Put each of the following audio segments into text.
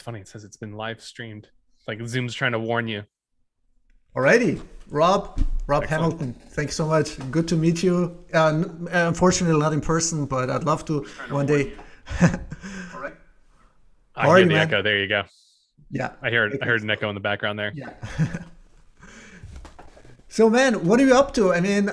funny. It says it's been live streamed. Like Zoom's trying to warn you. Alrighty, Rob Excellent. Hamilton, thanks so much. Good to meet you. Unfortunately, not in person, but I'd love to Trying to one warn day. you. I hear Alrighty, the man. echo. There you go. Yeah. I heard an echo in the background there. Yeah. So, man, what are you up to? I mean,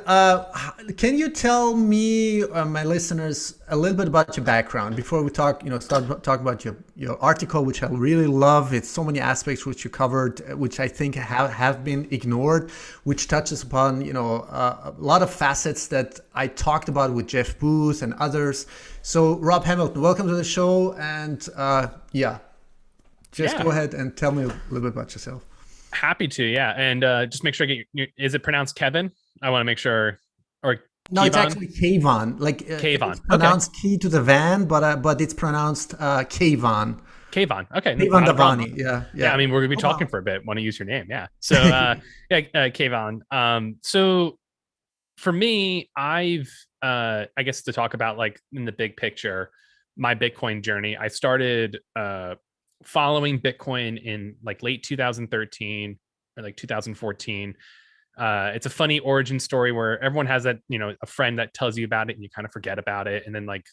can you tell me, my listeners, a little bit about your background before we talk? Start talking about your article, which I really love. It's so many aspects which you covered, which I think have been ignored, which touches upon a lot of facets that I talked about with Jeff Booth and others. So, Rob Hamilton, welcome to the show, and yeah, just Yeah, go ahead and tell me a little bit about yourself. happy to. Yeah, and just make sure I get. Is it pronounced Kevin? I want to make sure. Or No, it's Kevon? actually Kayvon. Like Kayvon. it's Okay, pronounced key to the van, but it's pronounced Kayvon. Kayvon. Okay, Kayvon not a problem. Davani. Yeah, Yeah, I yeah. mean we're gonna be Oh talking wow. for a bit. Want to use your name? Yeah. So yeah, Kayvon. So for me, I guess to talk about like in the big picture, my Bitcoin journey. I started following Bitcoin in like late 2013 or like 2014. It's a funny origin story where everyone has that, a friend that tells you about it and you kind of forget about it. And then like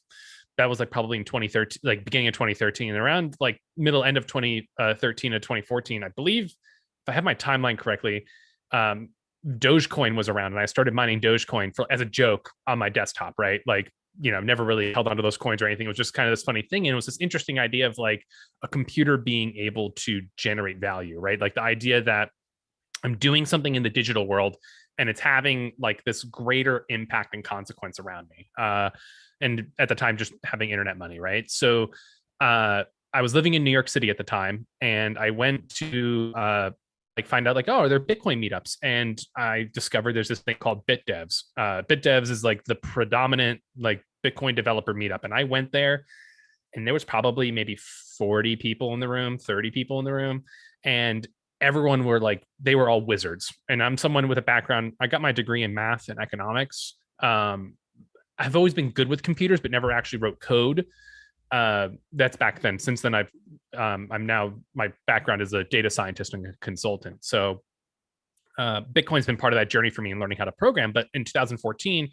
that was like probably in 2013, like beginning of 2013, and around like middle end of 2013 to 2014, I believe, if I have my timeline correctly, um, Dogecoin was around, and I started mining Dogecoin for as a joke on my desktop, right? Like, never really held onto those coins or anything. It was just kind of this funny thing. And it was this interesting idea of like a computer being able to generate value, right? Like the idea that I'm doing something in the digital world and it's having like this greater impact and consequence around me. And at the time, just having internet money, right? So I was living in New York City at the time, and I went to like find out like, oh, are there Bitcoin meetups? And I discovered there's this thing called BitDevs. BitDevs is like the predominant like Bitcoin developer meetup, and I went there, and there was probably maybe 40 people in the room, 30 people in the room, and everyone were like, they were all wizards. And I'm someone with a background, I got my degree in math and economics. I've always been good with computers but never actually wrote code. That's back then. Since then, I'm now, my background is a data scientist and a consultant. So Bitcoin's been part of that journey for me in learning how to program. But in 2014,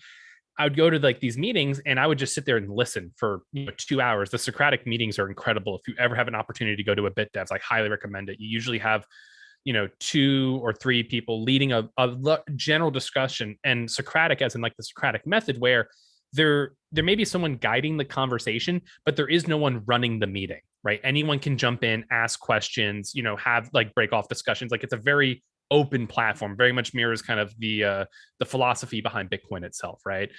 I would go to like these meetings and I would just sit there and listen for 2 hours. The Socratic meetings are incredible. If you ever have an opportunity to go to a BitDevs, I highly recommend it. You usually have, two or three people leading a general discussion, and Socratic as in like the Socratic method, where there may be someone guiding the conversation, but there is no one running the meeting, right? Anyone can jump in, ask questions, have like break off discussions. Like it's a very open platform, very much mirrors kind of the philosophy behind Bitcoin itself, right?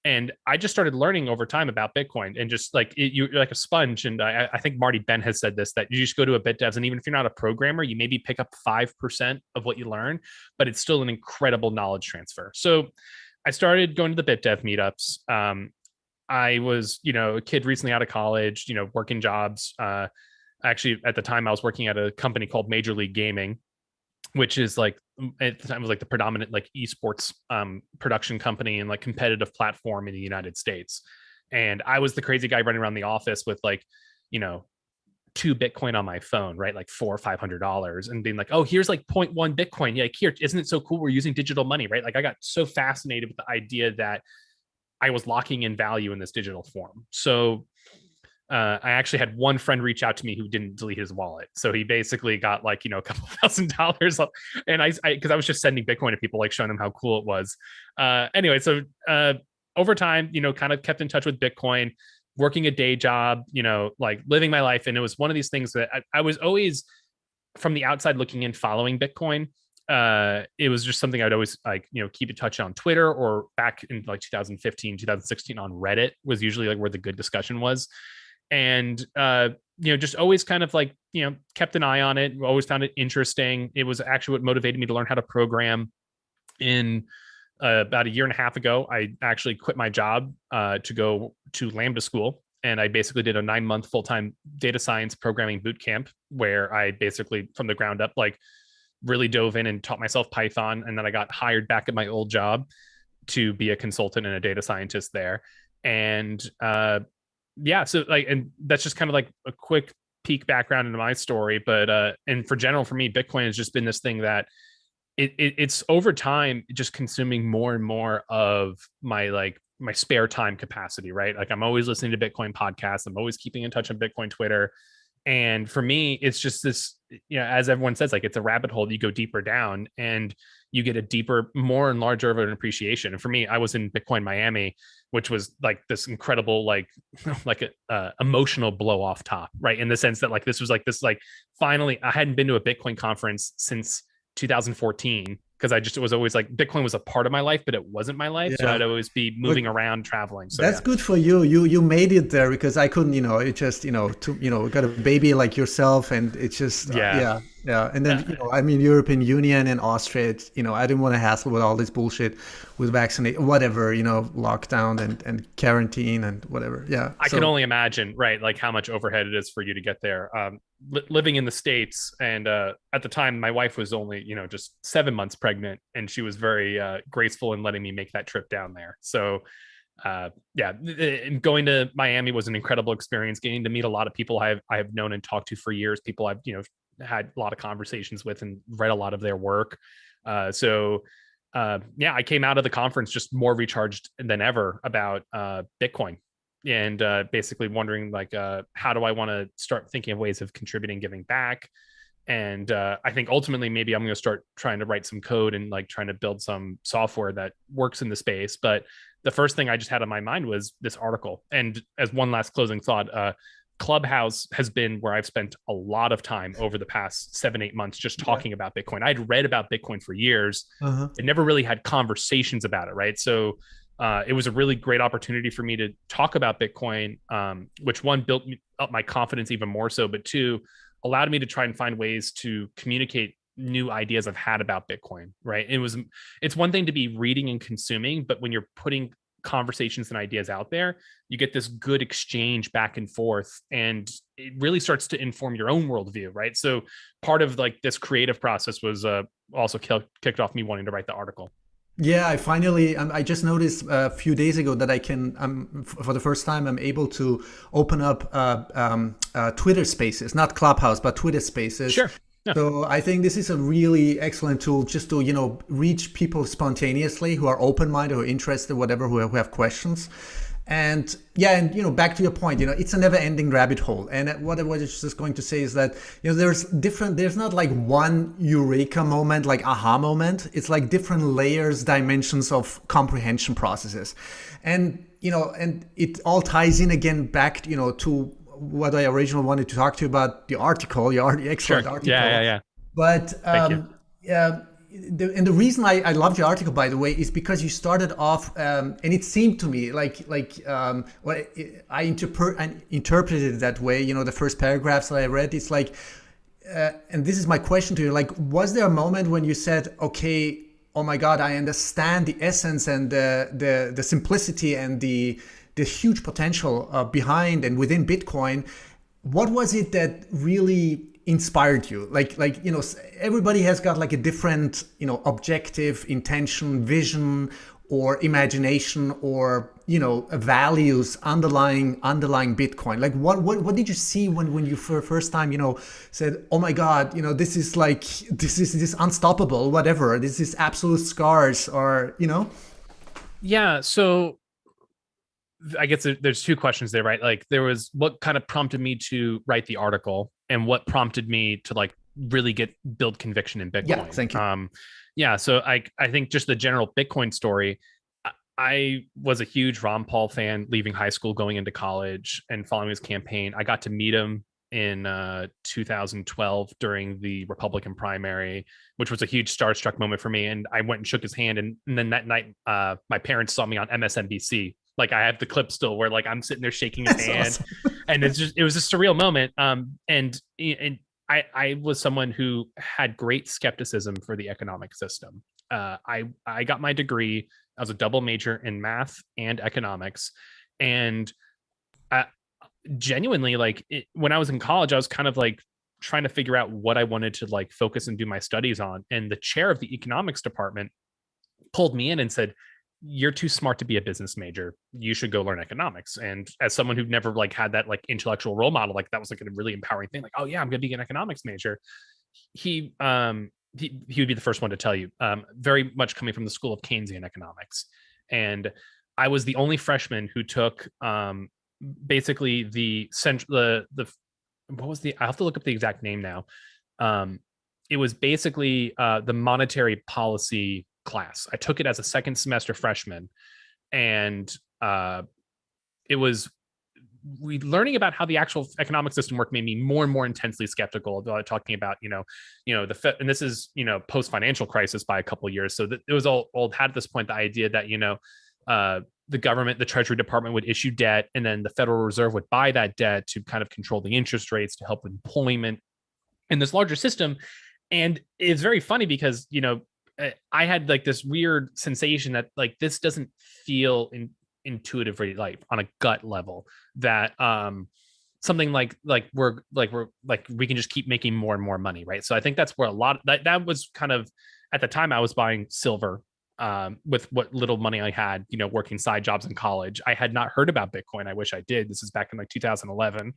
And I just started learning over time about Bitcoin, and just like you're like a sponge. And I think Marty Ben has said this, that you just go to a BitDevs, and even if you're not a programmer, you maybe pick up 5% of what you learn, but it's still an incredible knowledge transfer. So I started going to the BitDev meetups. I was, a kid recently out of college, working jobs. Actually, at the time, I was working at a company called Major League Gaming, which is like at the time was like the predominant like esports production company and like competitive platform in the United States. And I was the crazy guy running around the office with like, you know, 2 Bitcoin on my phone, right? Like $400 or $500, and being like, oh, here's like zero point 0.1 Bitcoin. Yeah, like, here, isn't it so cool? We're using digital money, right? Like I got so fascinated with the idea that I was locking in value in this digital form. So I actually had one friend reach out to me who didn't delete his wallet. So he basically got like, a couple $1,000. And because I was just sending Bitcoin to people, like showing them how cool it was. Anyway, so over time, kind of kept in touch with Bitcoin, working a day job, like living my life. And it was one of these things that I was always from the outside looking in, following Bitcoin. It was just something I'd always like, keep in touch on Twitter, or back in like 2015, 2016 on Reddit was usually like where the good discussion was. And just always kind of like, kept an eye on it, always found it interesting. It was actually what motivated me to learn how to program. In about a year and a half ago, I actually quit my job to go to Lambda school, and I basically did a 9-month full-time data science programming boot camp, where I basically from the ground up like really dove in and taught myself Python. And then I got hired back at my old job to be a consultant and a data scientist there. And yeah, so like, and that's just kind of like a quick peek background into my story, but and for general, for me, Bitcoin has just been this thing that it's over time just consuming more and more of my like my spare time capacity, right? Like I'm always listening to Bitcoin podcasts, I'm always keeping in touch on Bitcoin Twitter. And for me, it's just this, as everyone says, like it's a rabbit hole. You go deeper down and you get a deeper, more and larger of an appreciation. And for me, I was in Bitcoin Miami, which was like this incredible, like, like a emotional blow off top, right? In the sense that like this was like this, like finally, I hadn't been to a Bitcoin conference since 2014 because I just was always like Bitcoin was a part of my life, but it wasn't my life. So Yeah. I'd always be moving around, traveling. So That's yeah. good for you. You made it there because I couldn't. It just got a baby like yourself, and it's just Yeah. yeah. And then I mean European Union and Austria. I didn't want to hassle with all this bullshit with vaccinate whatever lockdown and quarantine and whatever. Yeah, I can only imagine, right? Like how much overhead it is for you to get there. Living in the States, and at the time, my wife was only, just 7 months pregnant, and she was very graceful in letting me make that trip down there. So, yeah, going to Miami was an incredible experience. Getting to meet a lot of people I have known and talked to for years. People I've had a lot of conversations with and read a lot of their work. Yeah, I came out of the conference just more recharged than ever about Bitcoin, and basically wondering like how do I want to start thinking of ways of contributing, giving back. And I think ultimately maybe I'm going to start trying to write some code and like trying to build some software that works in the space. But the first thing I just had on my mind was this article. And as one last closing thought, Clubhouse has been where I've spent a lot of time over the past 7-8 months just talking about Bitcoin. I'd read about Bitcoin for years, and never really had conversations about it, right? So it was a really great opportunity for me to talk about Bitcoin, which one built up my confidence even more so, but two allowed me to try and find ways to communicate new ideas I've had about Bitcoin, right? It's one thing to be reading and consuming, but when you're putting conversations and ideas out there, you get this good exchange back and forth, and it really starts to inform your own worldview, right? So part of like this creative process was also kicked off me wanting to write the article. Yeah, I just noticed a few days ago that for the first time, I'm able to open up Twitter Spaces, not Clubhouse, but Twitter Spaces. Sure. Yeah. So I think this is a really excellent tool just to, reach people spontaneously who are open-minded, who are interested, whatever, who have questions. And yeah, and back to your point, it's a never-ending rabbit hole. And what I was just going to say is that there's not like one eureka moment, like aha moment. It's like different layers, dimensions of comprehension processes, and and it all ties in again back, to what I originally wanted to talk to you about, the article, your excellent article. Yeah. But and the reason I loved your article, by the way, is because you started off, and it seemed to me what I interpreted it that way. The first paragraphs that I read, it's like, and this is my question to you: like, was there a moment when you said, "Okay, oh my God, I understand the essence and the simplicity and the huge potential behind and within Bitcoin"? What was it that really inspired you? Like everybody has got like a different objective, intention, vision, or imagination, or values underlying Bitcoin. Like what did you see when you for the first time said, oh my God, this is unstoppable, whatever, this is absolute scars, or Yeah, so I guess there's two questions there, right? Like there was what kind of prompted me to write the article, and what prompted me to like really build conviction in Bitcoin. Yeah, thank you. Yeah, so I think just the general Bitcoin story. I was a huge Ron Paul fan leaving high school, going into college, and following his campaign. I got to meet him in 2012 during the Republican primary, which was a huge starstruck moment for me. And I went and shook his hand, and then that night, my parents saw me on MSNBC. Like I have the clip still where like I'm sitting there shaking his hand, awesome. And it was a surreal moment. And I was someone who had great skepticism for the economic system. I got my degree. I was a double major in math and economics, and genuinely, like when I was in college, I was kind of like trying to figure out what I wanted to like focus and do my studies on. And the chair of the economics department pulled me in and said, you're too smart to be a business major. You should go learn economics. And as someone who never like had that like intellectual role model, like that was like a really empowering thing. Like, oh yeah, I'm going to be an economics major. He he would be the first one to tell you. Very much coming from the school of Keynesian economics, and I was the only freshman who took basically the what was the, I have to look up the exact name now. It was basically the monetary policy class. I took it as a second semester freshman, and it was learning about how the actual economic system worked made me more and more intensely skeptical about talking about the Fed, and this is post financial crisis by a couple of years. So it was all had at this point the idea that the government, the Treasury Department would issue debt, and then the Federal Reserve would buy that debt to kind of control the interest rates to help employment in this larger system. And it's very funny because I had like this weird sensation that like this doesn't feel intuitively like on a gut level that something like we can just keep making more and more money, right? So I think that's where a lot of that was kind of, at the time I was buying silver with what little money I had, working side jobs in college. I had not heard about Bitcoin. I wish I did. This is back in like 2011.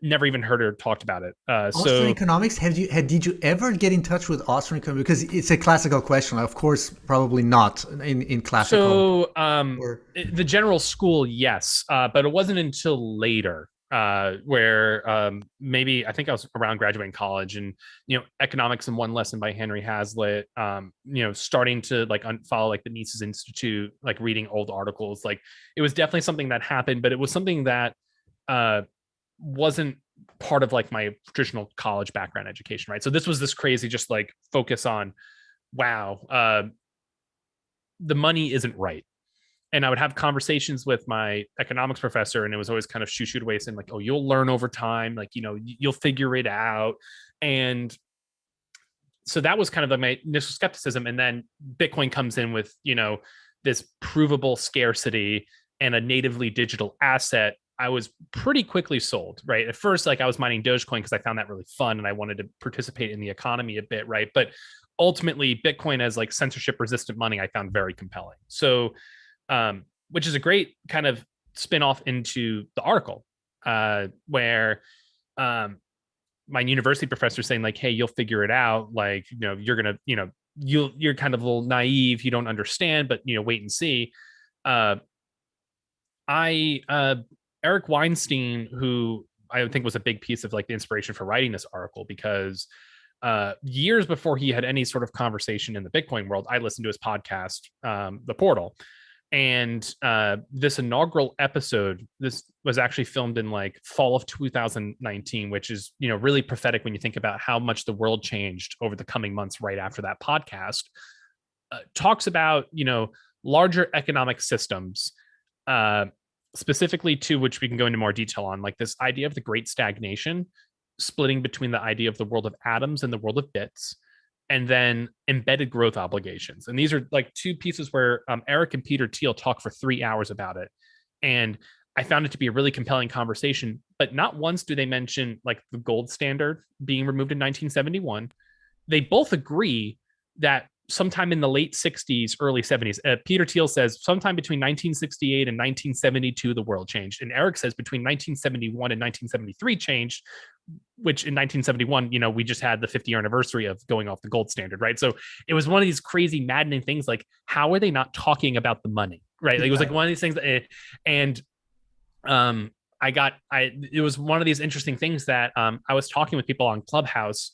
Never even heard or talked about it. Austrian economics. Did you ever get in touch with Austrian economics? Because it's a classical question. Of course, probably not in classical. So the general school, yes, but it wasn't until later. Where maybe I think I was around graduating college, and economics in one lesson by Henry Hazlitt, starting to like follow like the Mises Institute, like reading old articles. Like it was definitely something that happened, but it was something that wasn't part of like my traditional college background education, right? So this was this crazy just like focus on, wow, the money isn't right. And I would have conversations with my economics professor, and it was always kind of shoot away saying like, oh, you'll learn over time. Like, you'll figure it out. And so that was kind of my initial skepticism. And then Bitcoin comes in with, this provable scarcity and a natively digital asset. I was pretty quickly sold, right? At first, like I was mining Dogecoin because I found that really fun and I wanted to participate in the economy a bit, right? But ultimately, Bitcoin as like censorship resistant money, I found very compelling. So, which is a great kind of spin off into the article, where my university professor saying like, hey, you'll figure it out. Like, you're going to, you're kind of a little naive. You don't understand, but, wait and see. Eric Weinstein, who I think was a big piece of like the inspiration for writing this article, because years before he had any sort of conversation in the Bitcoin world, I listened to his podcast, The Portal. And this inaugural episode, this was actually filmed in like fall of 2019, which is, really prophetic when you think about how much the world changed over the coming months right after that podcast. Talks about, larger economic systems, specifically to which we can go into more detail on, like this idea of the great stagnation, splitting between the idea of the world of atoms and the world of bits, and then embedded growth obligations. And these are like two pieces where Eric and Peter Thiel talk for 3 hours about it. And I found it to be a really compelling conversation, but not once do they mention like the gold standard being removed in 1971. They both agree that sometime in the late 60s, early 70s, Peter Thiel says sometime between 1968 and 1972, the world changed. And Eric says between 1971 and 1973 changed, which in 1971, we just had the 50-year anniversary of going off the gold standard, right? So it was one of these crazy, maddening things. Like, how are they not talking about the money, right? Like, it was like one of these things that, and it was one of these interesting things that I was talking with people on Clubhouse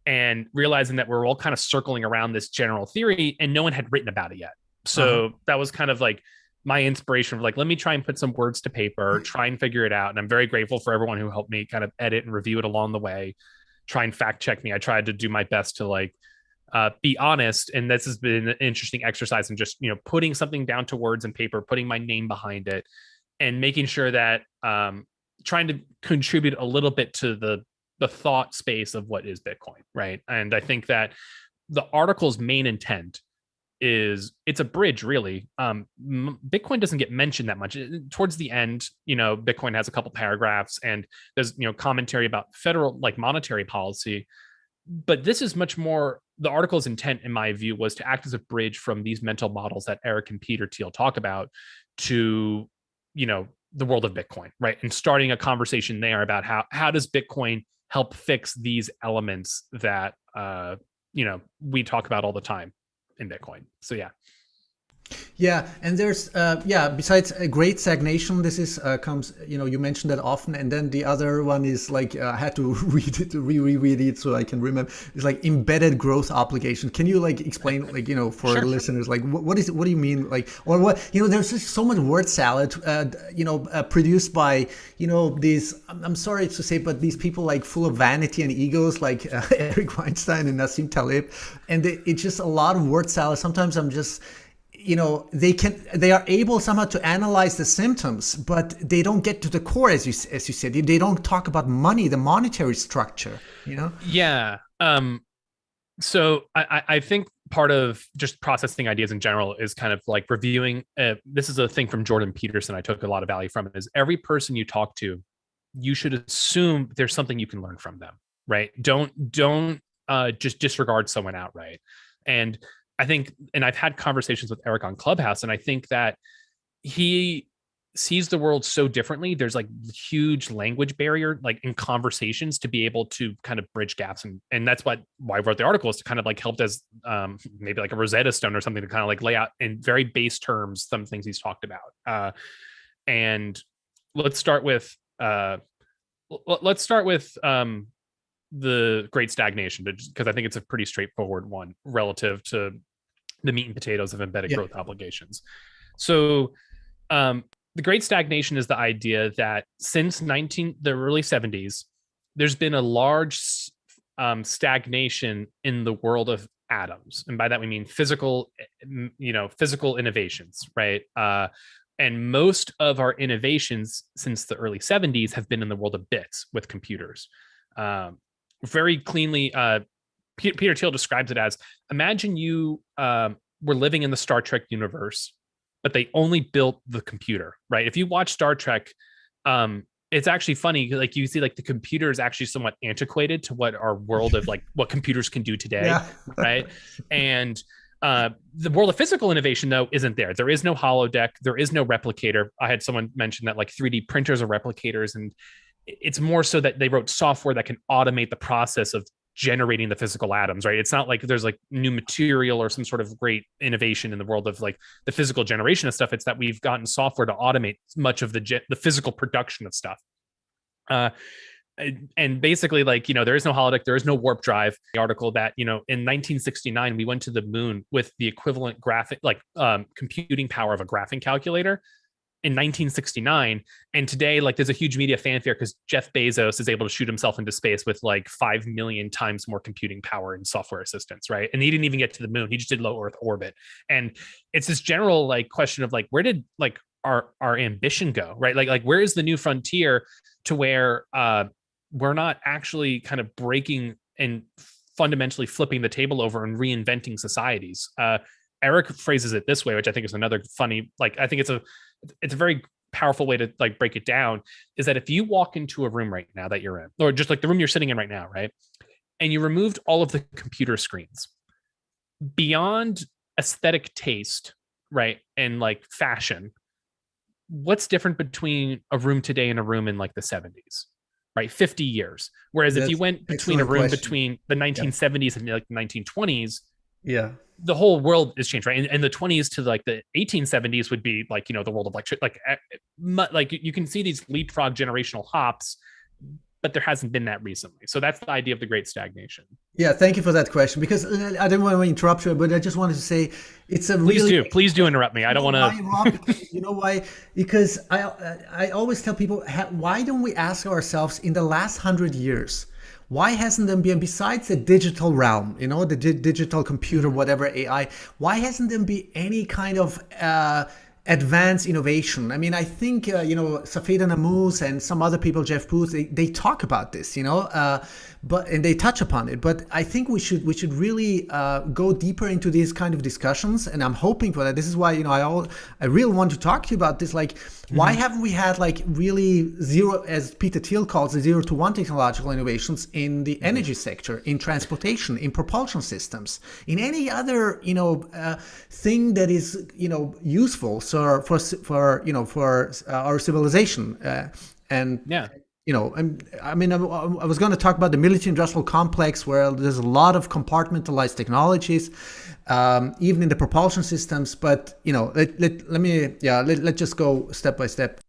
and realizing that we're all kind of circling around this general theory and no one had written about it yet. So that was kind of like my inspiration of like, let me try and put some words to paper, try and figure it out. And I'm very grateful for everyone who helped me kind of edit and review it along the way, try and fact check me. I tried to do my best to like be honest. And this has been an interesting exercise in just, putting something down to words and paper, putting my name behind it, and making sure that trying to contribute a little bit to the thought space of what is Bitcoin, right? And I think that the article's main intent is it's a bridge, really. Bitcoin doesn't get mentioned that much. Towards the end, Bitcoin has a couple paragraphs and there's, commentary about federal like monetary policy, but this is much more the article's intent, in my view, was to act as a bridge from these mental models that Eric and Peter Thiel talk about to, the world of Bitcoin, right? And starting a conversation there about how does Bitcoin help fix these elements that we talk about all the time in Bitcoin. So yeah. Yeah, and there's besides a great stagnation, this is comes, you mentioned that often, and then the other one is like I had to read it, to reread it so I can remember. It's like embedded growth obligation. Can you like explain, like, for Sure. the listeners, like what is it? What do you mean, like, or what? There's just so much word salad, produced by these. I'm sorry to say, but these people like full of vanity and egos, like Eric Weinstein and Nassim Taleb, and it's just a lot of word salad. Sometimes I'm just they are able somehow to analyze the symptoms, but they don't get to the core, as you said. They don't talk about money, the monetary structure. Yeah. So I think part of just processing ideas in general is kind of like reviewing. This is a thing from Jordan Peterson I took a lot of value from. Is every person you talk to, you should assume there's something you can learn from them, right? Don't just disregard someone outright. And I think, and I've had conversations with Eric on Clubhouse, and I think that he sees the world so differently. There's like huge language barrier, like in conversations, to be able to kind of bridge gaps. And that's why I wrote the article, is to kind of like help as maybe like a Rosetta Stone or something, to kind of like lay out in very base terms some things he's talked about. And let's start with the Great Stagnation, because I think it's a pretty straightforward one relative to the meat and potatoes of embedded growth obligations. So the Great Stagnation is the idea that since the early 70s, there's been a large stagnation in the world of atoms. And by that, we mean physical innovations, right? And most of our innovations since the early 70s have been in the world of bits with computers. Very cleanly, Peter Thiel describes it as, imagine you were living in the Star Trek universe, but they only built the computer, right? If you watch Star Trek, it's actually funny. Like you see, like the computer is actually somewhat antiquated to what our world of like what computers can do today, right? And the world of physical innovation, though, isn't there. There is no holodeck. There is no replicator. I had someone mention that like 3D printers are replicators, and it's more so that they wrote software that can automate the process of generating the physical atoms, right? It's not like there's like new material or some sort of great innovation in the world of like the physical generation of stuff. It's that we've gotten software to automate much of the physical production of stuff. And basically, like, there is no holodeck, there is no warp drive. The article that, in 1969, we went to the moon with the equivalent computing power of a graphing calculator in 1969. And today, like, there's a huge media fanfare because Jeff Bezos is able to shoot himself into space with like 5 million times more computing power and software assistance, right? And he didn't even get to the moon. He just did low Earth orbit. And it's this general like question of like, where did like our ambition go, right? Like where is the new frontier to where we're not actually kind of breaking and fundamentally flipping the table over and reinventing societies? Eric phrases it this way, which I think is another funny, like, I think it's a very powerful way to like break it down, is that if you walk into a room right now that you're in, or just like the room you're sitting in right now, right? And you removed all of the computer screens, beyond aesthetic taste, right? And like fashion, what's different between a room today and a room in like the 70s? Right, 50 years. Whereas if you went between a room between the 1970s and like the 1920s, the whole world has changed, right? And the 20s to like the 1870s would be like, the world of like you can see these leapfrog generational hops, but there hasn't been that recently. So that's the idea of the Great Stagnation. Yeah, thank you for that question, because I didn't want to interrupt you, but I just wanted to say it's a please do interrupt me. I don't want to. You know why? Because I always tell people, why don't we ask ourselves, in the last 100 years, why hasn't there been, besides the digital realm, the digital computer, whatever, AI, why hasn't there been any kind of advance innovation. I mean, I think Safeda Namous and some other people, Jeff Booth, they talk about this, but and they touch upon it. But I think we should really go deeper into these kind of discussions, and I'm hoping for that. This is why I really want to talk to you about this. Like, why haven't we had like really zero, as Peter Thiel calls it, 0 to 1 technological innovations in the energy sector, in transportation, in propulsion systems, in any other thing that is useful for our civilization and Yeah. I was going to talk about the military industrial complex, where there's a lot of compartmentalized technologies, even in the propulsion systems. But let's just go step by step.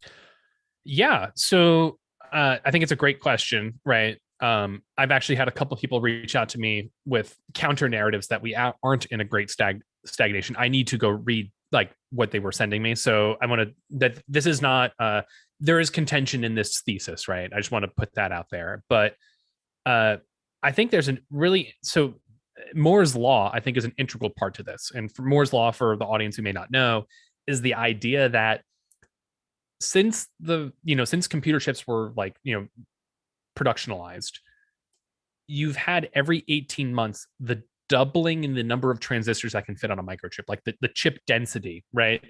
Yeah. So I think it's a great question, right? I've actually had a couple of people reach out to me with counter narratives that we aren't in a great stagnation. I need to go read like what they were sending me. So I want to, that this is not, there is contention in this thesis, right? I just want to put that out there. But I think there's so Moore's law, I think, is an integral part to this. And for Moore's law, for the audience who may not know, is the idea that since computer chips were productionalized, you've had every 18 months the doubling in the number of transistors that can fit on a microchip, like the chip density, right?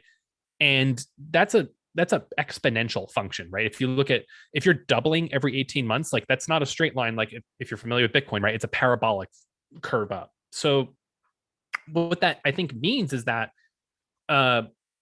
And that's a exponential function, right? If you're doubling every 18 months, like that's not a straight line. Like if you're familiar with Bitcoin, right? It's a parabolic curve up. So what that I think means is that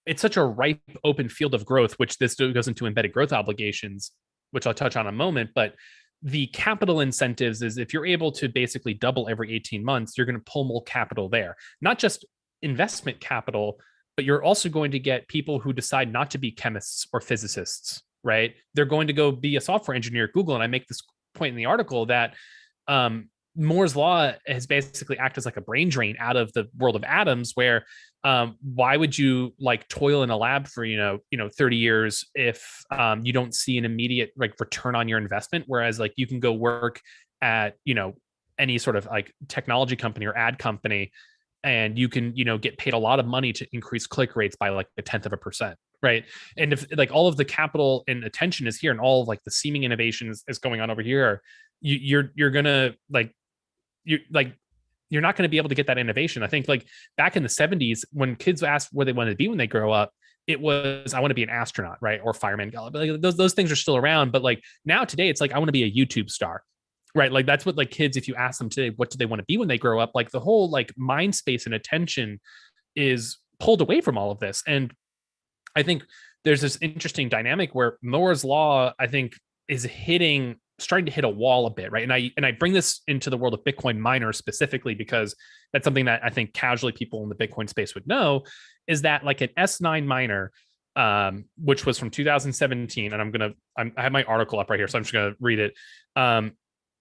it's such a ripe open field of growth, which this goes into embedded growth obligations, which I'll touch on in a moment. But the capital incentives is if you're able to basically double every 18 months, you're going to pull more capital there, not just investment capital, but you're also going to get people who decide not to be chemists or physicists, right? They're going to go be a software engineer at Google. And I make this point in the article that Moore's law has basically acted as like a brain drain out of the world of atoms, where why would you like toil in a lab for 30 years if you don't see an immediate like return on your investment, whereas like you can go work at any sort of like technology company or ad company, and you can get paid a lot of money to increase click rates by like 1/10%, right? And if like all of the capital and attention is here, and all of like the seeming innovation is going on over here, you're gonna you're not going to be able to get that innovation. I think like back in the 70s, when kids asked what they wanted to be when they grow up, it was, I want to be an astronaut, right? Or fireman. Like, those things are still around. But like now today, it's like, I want to be a YouTube star, right? Like that's what like kids, if you ask them today, what do they want to be when they grow up? Like the whole like mind space and attention is pulled away from all of this. And I think there's this interesting dynamic where Moore's law, I think, is starting to hit a wall a bit, right? And I bring this into the world of Bitcoin miners specifically because that's something that I think casually people in the Bitcoin space would know, is that like an S9 miner, which was from 2017, and I have my article up right here, so I'm just gonna read it.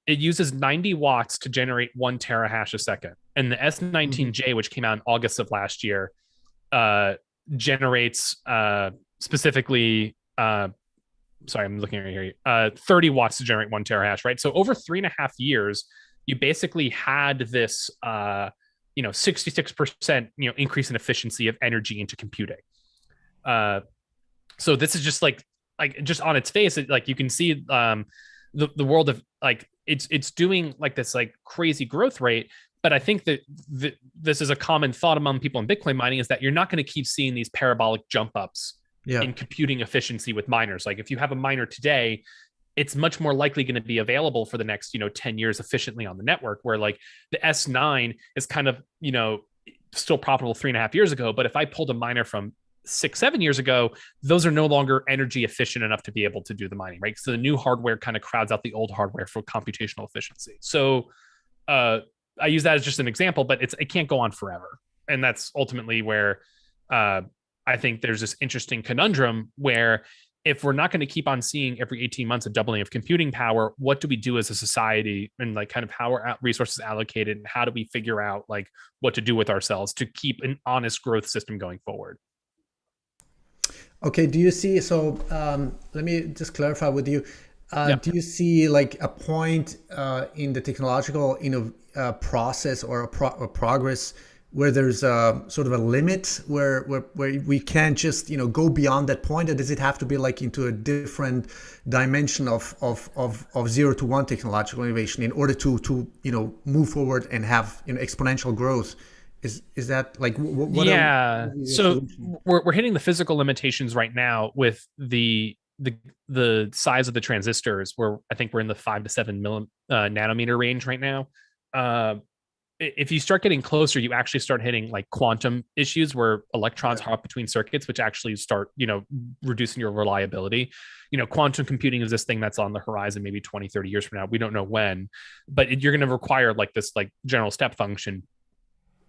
It uses 90 watts to generate 1 terahash a second, and the S19J, which came out in August of last year, generates specifically. Sorry, I'm looking right here. 30 watts to generate 1 terahash, right? So over 3.5 years, you basically had this, 66%, increase in efficiency of energy into computing. So this is just like just on its face, like you can see the world of like it's doing like this like crazy growth rate. But I think that this is a common thought among people in Bitcoin mining, is that you're not going to keep seeing these parabolic jump ups in computing efficiency with miners. Like if you have a miner today, it's much more likely going to be available for the next 10 years efficiently on the network, where like the S9 is kind of still profitable 3.5 years ago, but if I pulled a miner from 6-7 years ago, those are no longer energy efficient enough to be able to do the mining, right? So the new hardware kind of crowds out the old hardware for computational efficiency. So I use that as just an example, but it can't go on forever. And that's ultimately where I think there's this interesting conundrum where if we're not going to keep on seeing every 18 months a doubling of computing power, what do we do as a society, and like kind of how are resources allocated, and how do we figure out like what to do with ourselves to keep an honest growth system going forward? Okay, do you see, so let me just clarify with you. Do you see like a point in the technological process or progress where there's a sort of a limit where we can't just go beyond that point, or does it have to be like into a different dimension of 0 to 1 technological innovation in order to move forward and have exponential growth? Is that like what Yeah. are your So solutions? we're hitting the physical limitations right now with the size of the transistors. Where I think we're in the 5 to 7 nanometer range right now. Uh, if you start getting closer, you actually start hitting like quantum issues where electrons Yeah. hop between circuits, which actually start, reducing your reliability. Quantum computing is this thing that's on the horizon, maybe 20, 30 years from now. We don't know when, but you're going to require like this, like general step function.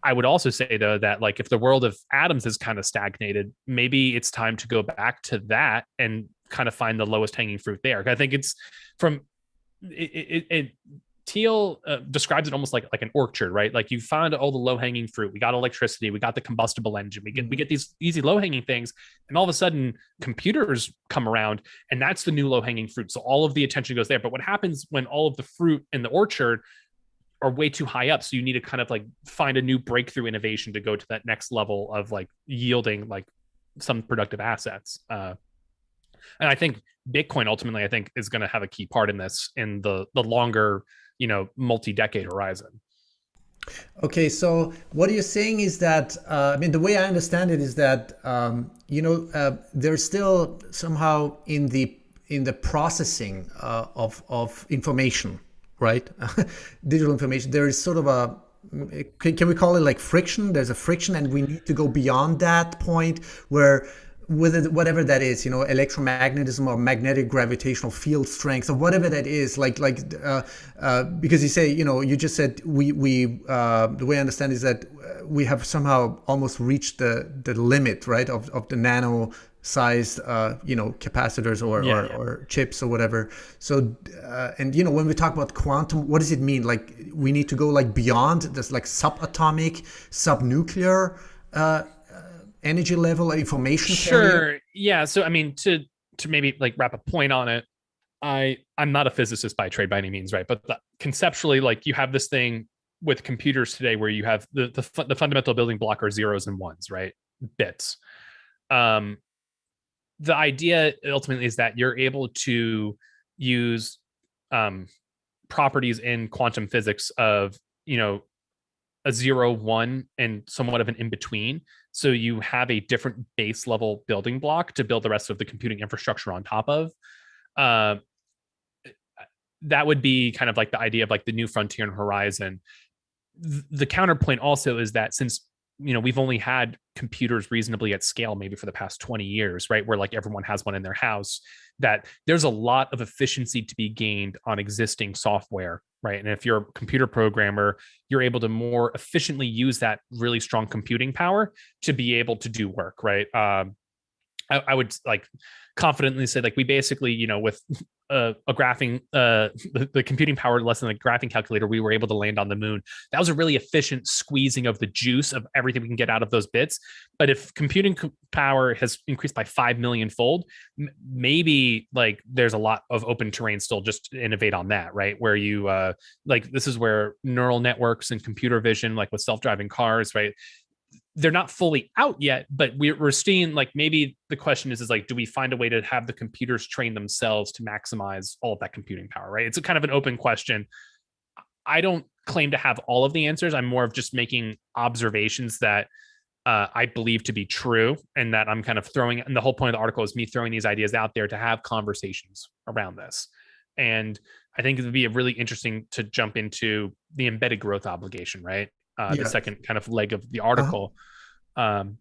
I would also say though that like if the world of atoms is kind of stagnated, maybe it's time to go back to that and kind of find the lowest hanging fruit there. I think it's from it Thiel describes it almost like an orchard, right? Like you find all the low hanging fruit. We got electricity, we got the combustible engine, we get these easy low hanging things, and all of a sudden computers come around, and that's the new low hanging fruit. So all of the attention goes there. But what happens when all of the fruit in the orchard are way too high up? So you need to kind of like find a new breakthrough innovation to go to that next level of like yielding like some productive assets. And I think Bitcoin ultimately, I think, is going to have a key part in this in the longer, multi-decade horizon. Okay, so what you're saying is that, I mean, the way I understand it is that, there's still somehow in the processing of information, right? Digital information. There is sort of a, can we call it like friction? There's a friction, and we need to go beyond that point where with it, whatever that is, electromagnetism or magnetic gravitational field strength or whatever that is, because you say, you just said the way I understand is that we have somehow almost reached the limit, right, of the nano sized, capacitors Yeah. or chips or whatever. So, and when we talk about quantum, what does it mean? Like we need to go like beyond this, like subatomic, subnuclear, energy level information carrier. Sure. Yeah. So I mean, to maybe like wrap a point on it, I'm not a physicist by trade by any means, right? But conceptually, like you have this thing with computers today where you have the fundamental building block are zeros and ones, right? Bits. Um, the idea ultimately is that you're able to use um, properties in quantum physics of a 0 1 and somewhat of an in between. So you have a different base level building block to build the rest of the computing infrastructure on top of. Uh, that would be kind of like the idea of like the new frontier and horizon. The counterpoint also is that since we've only had computers reasonably at scale maybe for the past 20 years, right, where like everyone has one in their house, that there's a lot of efficiency to be gained on existing software, right? And if you're a computer programmer, you're able to more efficiently use that really strong computing power to be able to do work, right? I would like confidently say like we basically with a graphing the computing power less than a graphing calculator, we were able to land on the moon. That was a really efficient squeezing of the juice of everything we can get out of those bits. But if computing power has increased by 5 million fold, maybe like there's a lot of open terrain still just to innovate on that, right? Where you like this is where neural networks and computer vision, like with self-driving cars, right, they're not fully out yet, but we're seeing like maybe the question is like, do we find a way to have the computers train themselves to maximize all of that computing power, right? It's a kind of an open question. I don't claim to have all of the answers. I'm more of just making observations that I believe to be true, and that I'm kind of throwing. And the whole point of the article is me throwing these ideas out there to have conversations around this. And I think it would be really interesting to jump into the embedded growth obligation, right? The Yeah. second kind of leg of the Uh, article. Um,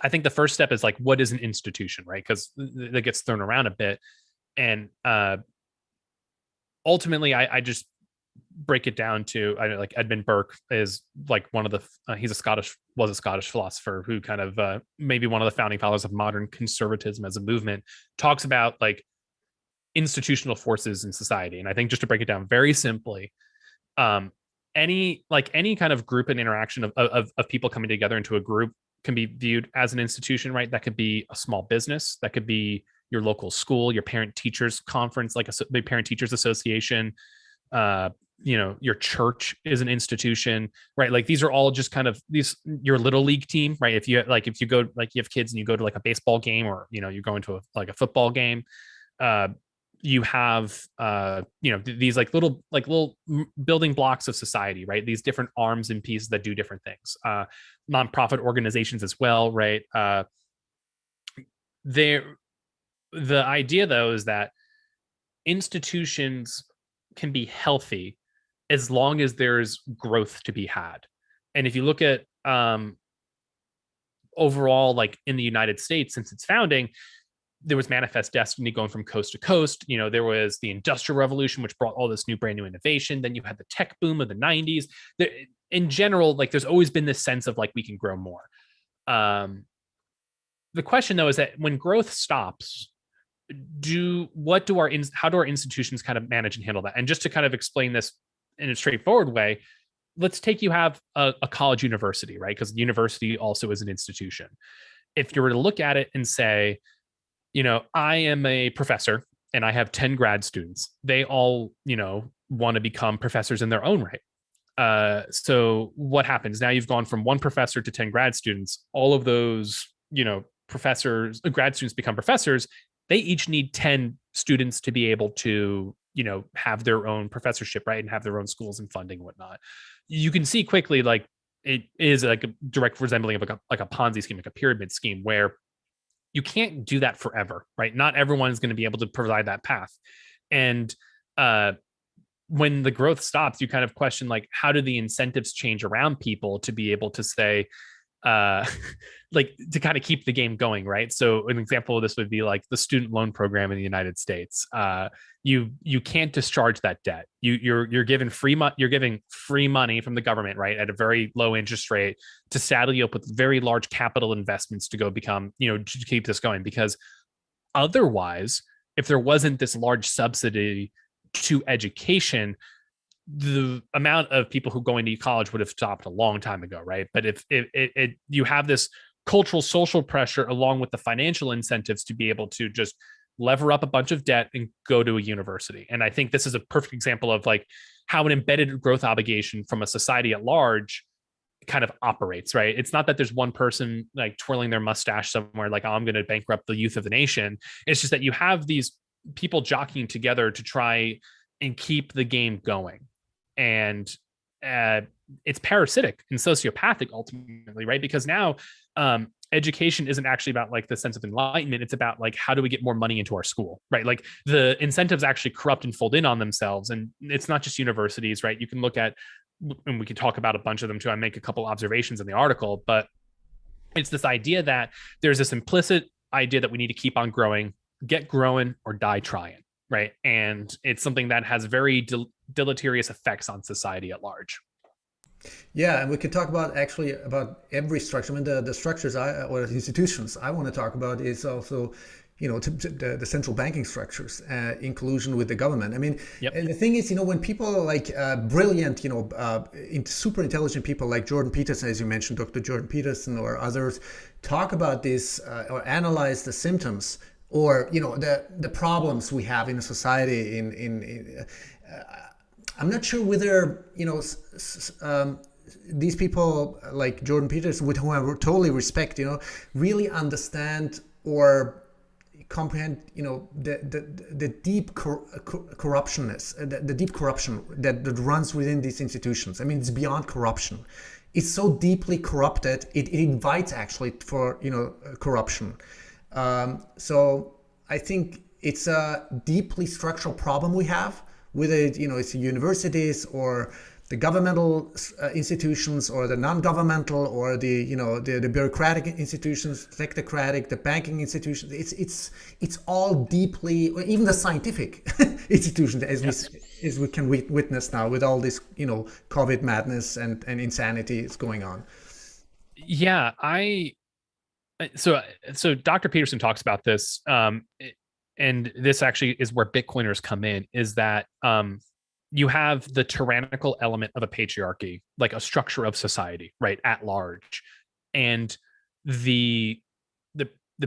I think the first step is like, what is an institution, right? Because that gets thrown around a bit. And ultimately, I just break it down to like Edmund Burke is like one of the he's was a Scottish philosopher who kind of maybe one of the founding fathers of modern conservatism as a movement, talks about like institutional forces in society. And I think just to break it down very simply, um, any kind of group and interaction of people coming together into a group can be viewed as an institution, right? That could be a small business, that could be your local school, your parent teachers conference, like the parent teachers association, your church is an institution, right? Like these are all just kind of these your little league team, right? If you go, like you have kids and you go to like a baseball game, or you're going to like a football game, uh you have these like little building blocks of society, right? These different arms and pieces that do different things. Nonprofit organizations as well, right? There The idea though is that institutions can be healthy as long as there's growth to be had. And if you look at overall, like in the United States since its founding, there was Manifest Destiny going from coast to coast. There was the Industrial Revolution, which brought all this new brand new innovation. Then you had the tech boom of the 90s. In general, like there's always been this sense of like we can grow more. The question though is that when growth stops, how do our institutions kind of manage and handle that? And just to kind of explain this in a straightforward way, let's take you have a college university, right? Because the university also is an institution. If you were to look at it and say, I am a professor and I have 10 grad students, they all, want to become professors in their own right. So what happens now? You've gone from one professor to 10 grad students. All of those, grad students become professors. They each need 10 students to be able to, have their own professorship, right? And have their own schools and funding and whatnot. You can see quickly, like it is like a direct resembling of like a Ponzi scheme, like a pyramid scheme, where you can't do that forever, right? Not everyone is going to be able to provide that path. And when the growth stops, you kind of question, like, how do the incentives change around people to be able to say, like to kind of keep the game going, right? So an example of this would be like the student loan program in the United States. You can't discharge that debt. You're given you're giving free money from the government, right, at a very low interest rate to saddle you up with very large capital investments to go become, to keep this going. Because otherwise, if there wasn't this large subsidy to education, the amount of people who go into college would have stopped a long time ago, right? But if you have this cultural social pressure along with the financial incentives to be able to just lever up a bunch of debt and go to a university. And I think this is a perfect example of like how an embedded growth obligation from a society at large kind of operates, right? It's not that there's one person like twirling their mustache somewhere like, oh, I'm going to bankrupt the youth of the nation. It's just that you have these people jockeying together to try and keep the game going. And it's parasitic and sociopathic ultimately, right? Because now education isn't actually about like the sense of enlightenment. It's about like, how do we get more money into our school, right? Like the incentives actually corrupt and fold in on themselves. And it's not just universities, right? You can look at, and we can talk about a bunch of them too. I make a couple observations in the article, but it's this idea that there's this implicit idea that we need to keep on growing, get growing, or die trying, right? And it's something that has very deleterious effects on society at large. Yeah, and we could talk about actually about every structure. I mean, the structures or the institutions I want to talk about is also, the central banking structures, in collusion with the government. I mean, Yep. and the thing is, when people like brilliant, super intelligent people like Jordan Peterson, as you mentioned, Dr. Jordan Peterson or others, talk about this or analyze the symptoms or the problems we have in a society I'm not sure whether these people like Jordan Peterson, with whom I totally respect, really understand or comprehend, the deep corruptionness, the deep corruption that runs within these institutions. I mean, it's beyond corruption. It's so deeply corrupted. It invites actually for corruption. So I think it's a deeply structural problem we have with it, it's the universities or the governmental institutions or the non-governmental or the bureaucratic institutions, technocratic, the banking institutions. It's all deeply, or even the scientific institutions, as we can witness now with all this COVID madness and insanity is going on. Yeah, so Dr. Peterson talks about this. And this actually is where Bitcoiners come in, is that you have the tyrannical element of a patriarchy, like a structure of society, right, at large. And the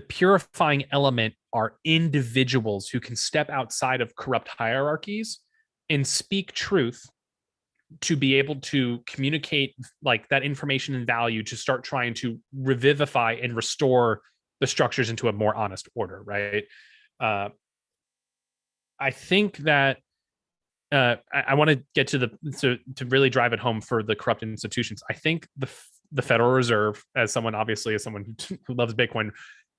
purifying element are individuals who can step outside of corrupt hierarchies and speak truth to be able to communicate like that information and value to start trying to revivify and restore the structures into a more honest order, right? I think that I want to get to to really drive it home for the corrupt institutions. I think the Federal Reserve, as someone who loves Bitcoin,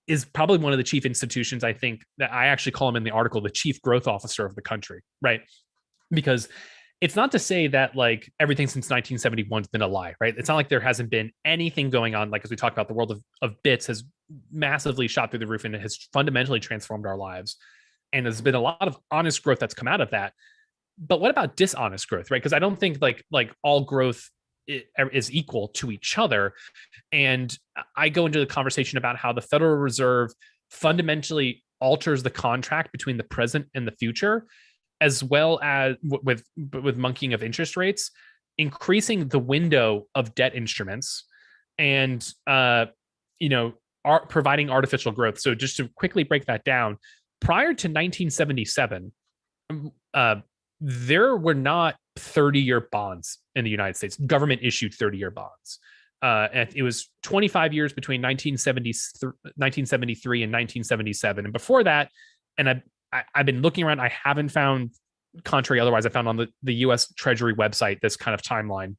is probably one of the chief institutions. I think that I actually call him in the article the chief growth officer of the country, right? Because it's not to say that like everything since 1971 has been a lie, right? It's not like there hasn't been anything going on. Like as we talk about, the world of bits has massively shot through the roof and it has fundamentally transformed our lives. And there's been a lot of honest growth that's come out of that. But what about dishonest growth, right? Because I don't think like all growth is equal to each other. And I go into the conversation about how the Federal Reserve fundamentally alters the contract between the present and the future, as well as with monkeying of interest rates, increasing the window of debt instruments, and providing artificial growth. So just to quickly break that down, prior to 1977, there were not 30-year bonds in the United States. Government issued 30-year bonds. And it was 25 years between 1973 and 1977. And before that, and I've been looking around, I haven't found, contrary otherwise, I found on the US Treasury website this kind of timeline,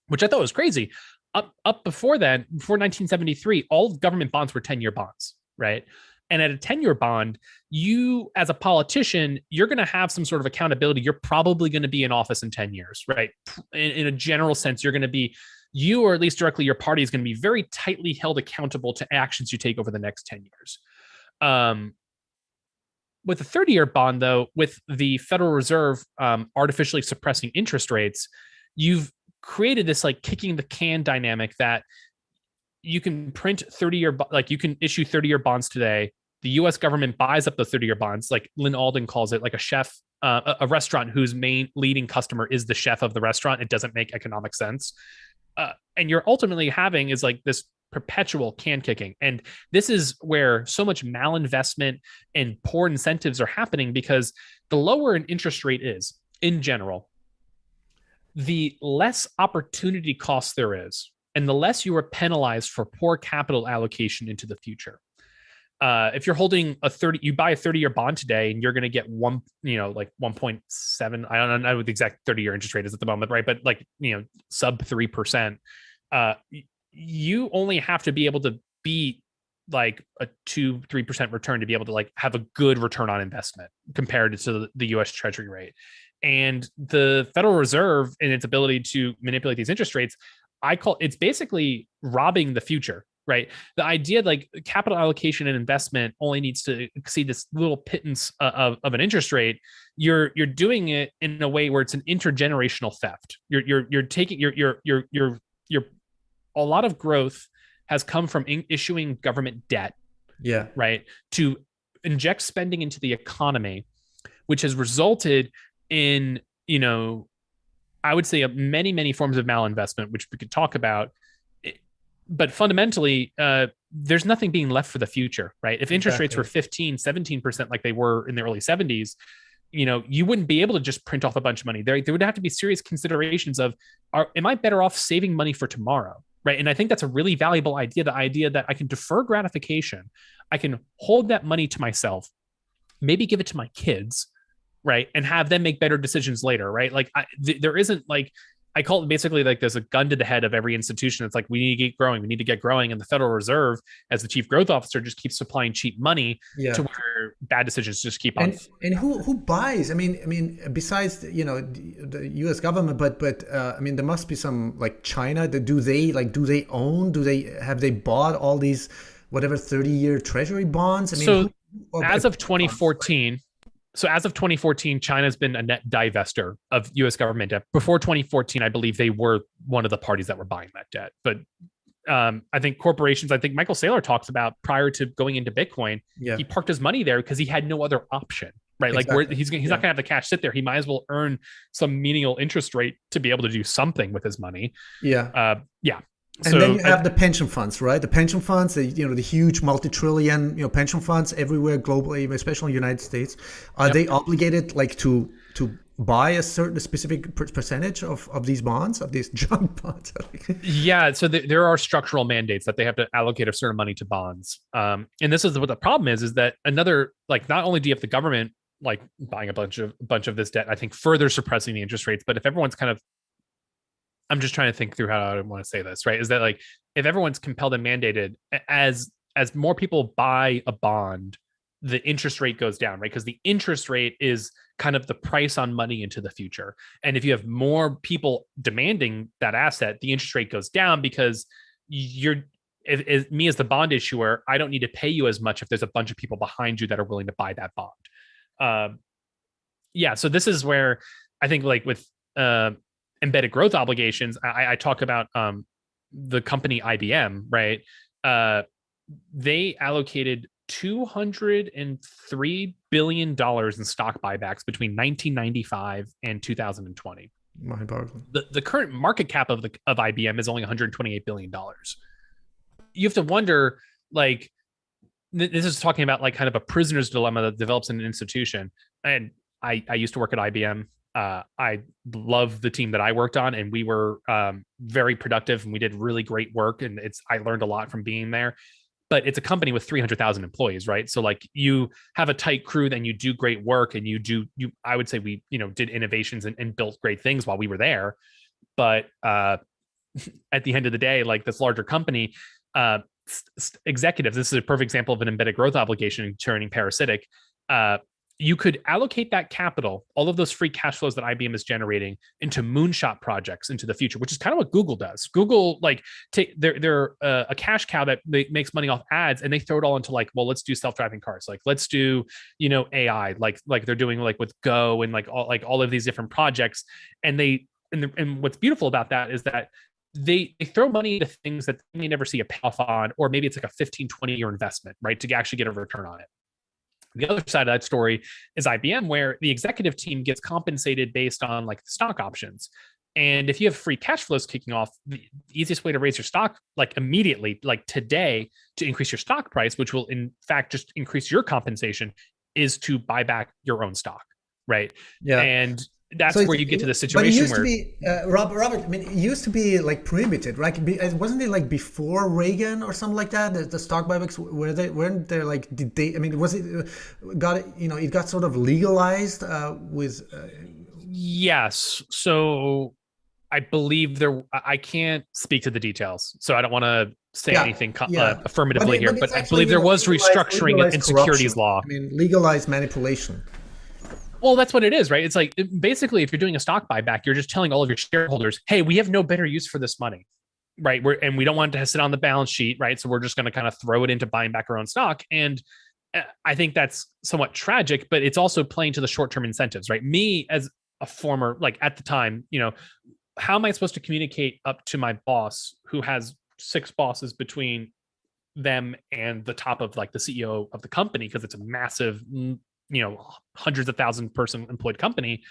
which I thought was crazy. Up before then, before 1973, all government bonds were 10-year bonds, right? And at a 10-year bond, you as a politician, you're going to have some sort of accountability. You're probably going to be in office in 10 years, right? In a general sense, you're going to be, you or at least directly your party is going to be very tightly held accountable to actions you take over the next 10 years. With a 30-year bond, though, with the Federal Reserve artificially suppressing interest rates, you've created this like kicking the can dynamic that you can print 30-year, like you can issue 30-year bonds today. The U.S. government buys up the 30-year bonds, like Lynn Alden calls it, like a chef, a restaurant whose main leading customer is the chef of the restaurant. It doesn't make economic sense. And you're ultimately having is like this perpetual can kicking. And this is where so much malinvestment and poor incentives are happening, because the lower an interest rate is in general, the less opportunity cost there is, and the less you are penalized for poor capital allocation into the future. If you're holding you buy a 30-year bond today, and you're going to get 1.7. I don't know what the exact 30-year interest rate is at the moment, right? But like, sub 3%. You only have to be able to beat like a 2-3% return to be able to like have a good return on investment compared to the U.S. Treasury rate. And the Federal Reserve, and its ability to manipulate these interest rates, it's basically robbing the future, right? The idea like capital allocation and investment only needs to exceed this little pittance of an interest rate. You're doing it in a way where it's an intergenerational theft. You're taking a lot of growth has come from issuing government debt, right, to inject spending into the economy, which has resulted in I would say many, many forms of malinvestment, which we could talk about. But fundamentally, there's nothing being left for the future, right? If interest rates were 15, 17% like they were in the early 70s, you wouldn't be able to just print off a bunch of money. There would have to be serious considerations of, am I better off saving money for tomorrow, right? And I think that's a really valuable idea, the idea that I can defer gratification. I can hold that money to myself, maybe give it to my kids, right? And have them make better decisions later, right? Like there isn't like, I call it basically like there's a gun to the head of every institution. It's like, we need to get growing. We need to get growing. And the Federal Reserve, as the chief growth officer, just keeps supplying cheap money to where bad decisions just keep on. And who buys? I mean, besides, the U.S. government, but I mean, there must be some like China. Do they own? Have they bought all these, whatever, 30-year treasury bonds? I mean, so as of 2014, China's been a net divester of U.S. government debt. Before 2014, I believe they were one of the parties that were buying that debt. But I think corporations, I think Michael Saylor talks about prior to going into Bitcoin, he parked his money there because he had no other option, right? Exactly. Like he's not going to have the cash sit there. He might as well earn some menial interest rate to be able to do something with his money. And then you have the pension funds, right? The pension funds, the huge multi-trillion, pension funds everywhere globally, especially in the United States. Are they obligated like to buy a certain specific percentage of these bonds, of these junk bonds? Yeah, so there are structural mandates that they have to allocate a certain money to bonds. And this is what the problem is that another, like, not only do you have the government like buying a bunch of this debt, I think further suppressing the interest rates, but if everyone's kind of, I'm just trying to think through how I want to say this, right? Is that like if everyone's compelled and mandated, as more people buy a bond, the interest rate goes down, right? Because the interest rate is kind of the price on money into the future. And if you have more people demanding that asset, the interest rate goes down because you're, if me as the bond issuer, I don't need to pay you as much if there's a bunch of people behind you that are willing to buy that bond. Yeah, so this is where I think like with embedded growth obligations, I talk about the company IBM, right? They allocated $203 billion in stock buybacks between 1995 and 2020. The current market cap of IBM is only $128 billion. You have to wonder, like, this is talking about like kind of a prisoner's dilemma that develops in an institution. And I used to work at IBM. I love the team that I worked on, and we were very productive, and we did really great work. And I learned a lot from being there. But it's a company with 300,000 employees, right? So like you have a tight crew, then you do great work, and I would say we, did innovations and built great things while we were there. But at the end of the day, like this larger company, executives, this is a perfect example of an embedded growth obligation turning parasitic. You could allocate that capital, all of those free cash flows that IBM is generating, into moonshot projects into the future, which is kind of what Google does. Google, like, they're a cash cow that makes money off ads, and they throw it all into like, well, let's do self-driving cars, like let's do AI, like they're doing like with Go and like all of these different projects. And and what's beautiful about that is that they throw money into things that they never see a payoff on, or maybe it's like a 15-20 year investment, right, to actually get a return on it. The other side of that story is IBM, where the executive team gets compensated based on like stock options. And if you have free cash flows kicking off, the easiest way to raise your stock, like immediately, like today, to increase your stock price, which will in fact just increase your compensation, is to buy back your own stock, right? Yeah. And that's where you get to the situation but it used where to be, Robert, I mean, it used to be like prohibited, right? Wasn't it like before Reagan or something like that? The stock buybacks, weren't there like, I mean, was it it got sort of legalized with? Yes. So I believe I can't speak to the details, so I don't want to say anything affirmatively here, but I believe there was restructuring in securities law. I mean, legalized manipulation. Well, that's what it is, right? It's like, basically, if you're doing a stock buyback, you're just telling all of your shareholders, hey, we have no better use for this money, right? And we don't want it to sit on the balance sheet, right? So we're just going to kind of throw it into buying back our own stock. And I think that's somewhat tragic, but it's also playing to the short-term incentives, right? Me as a former, like at the time, how am I supposed to communicate up to my boss who has 6 bosses between them and the top of like the CEO of the company, because it's a massive, hundreds of thousand person employed company?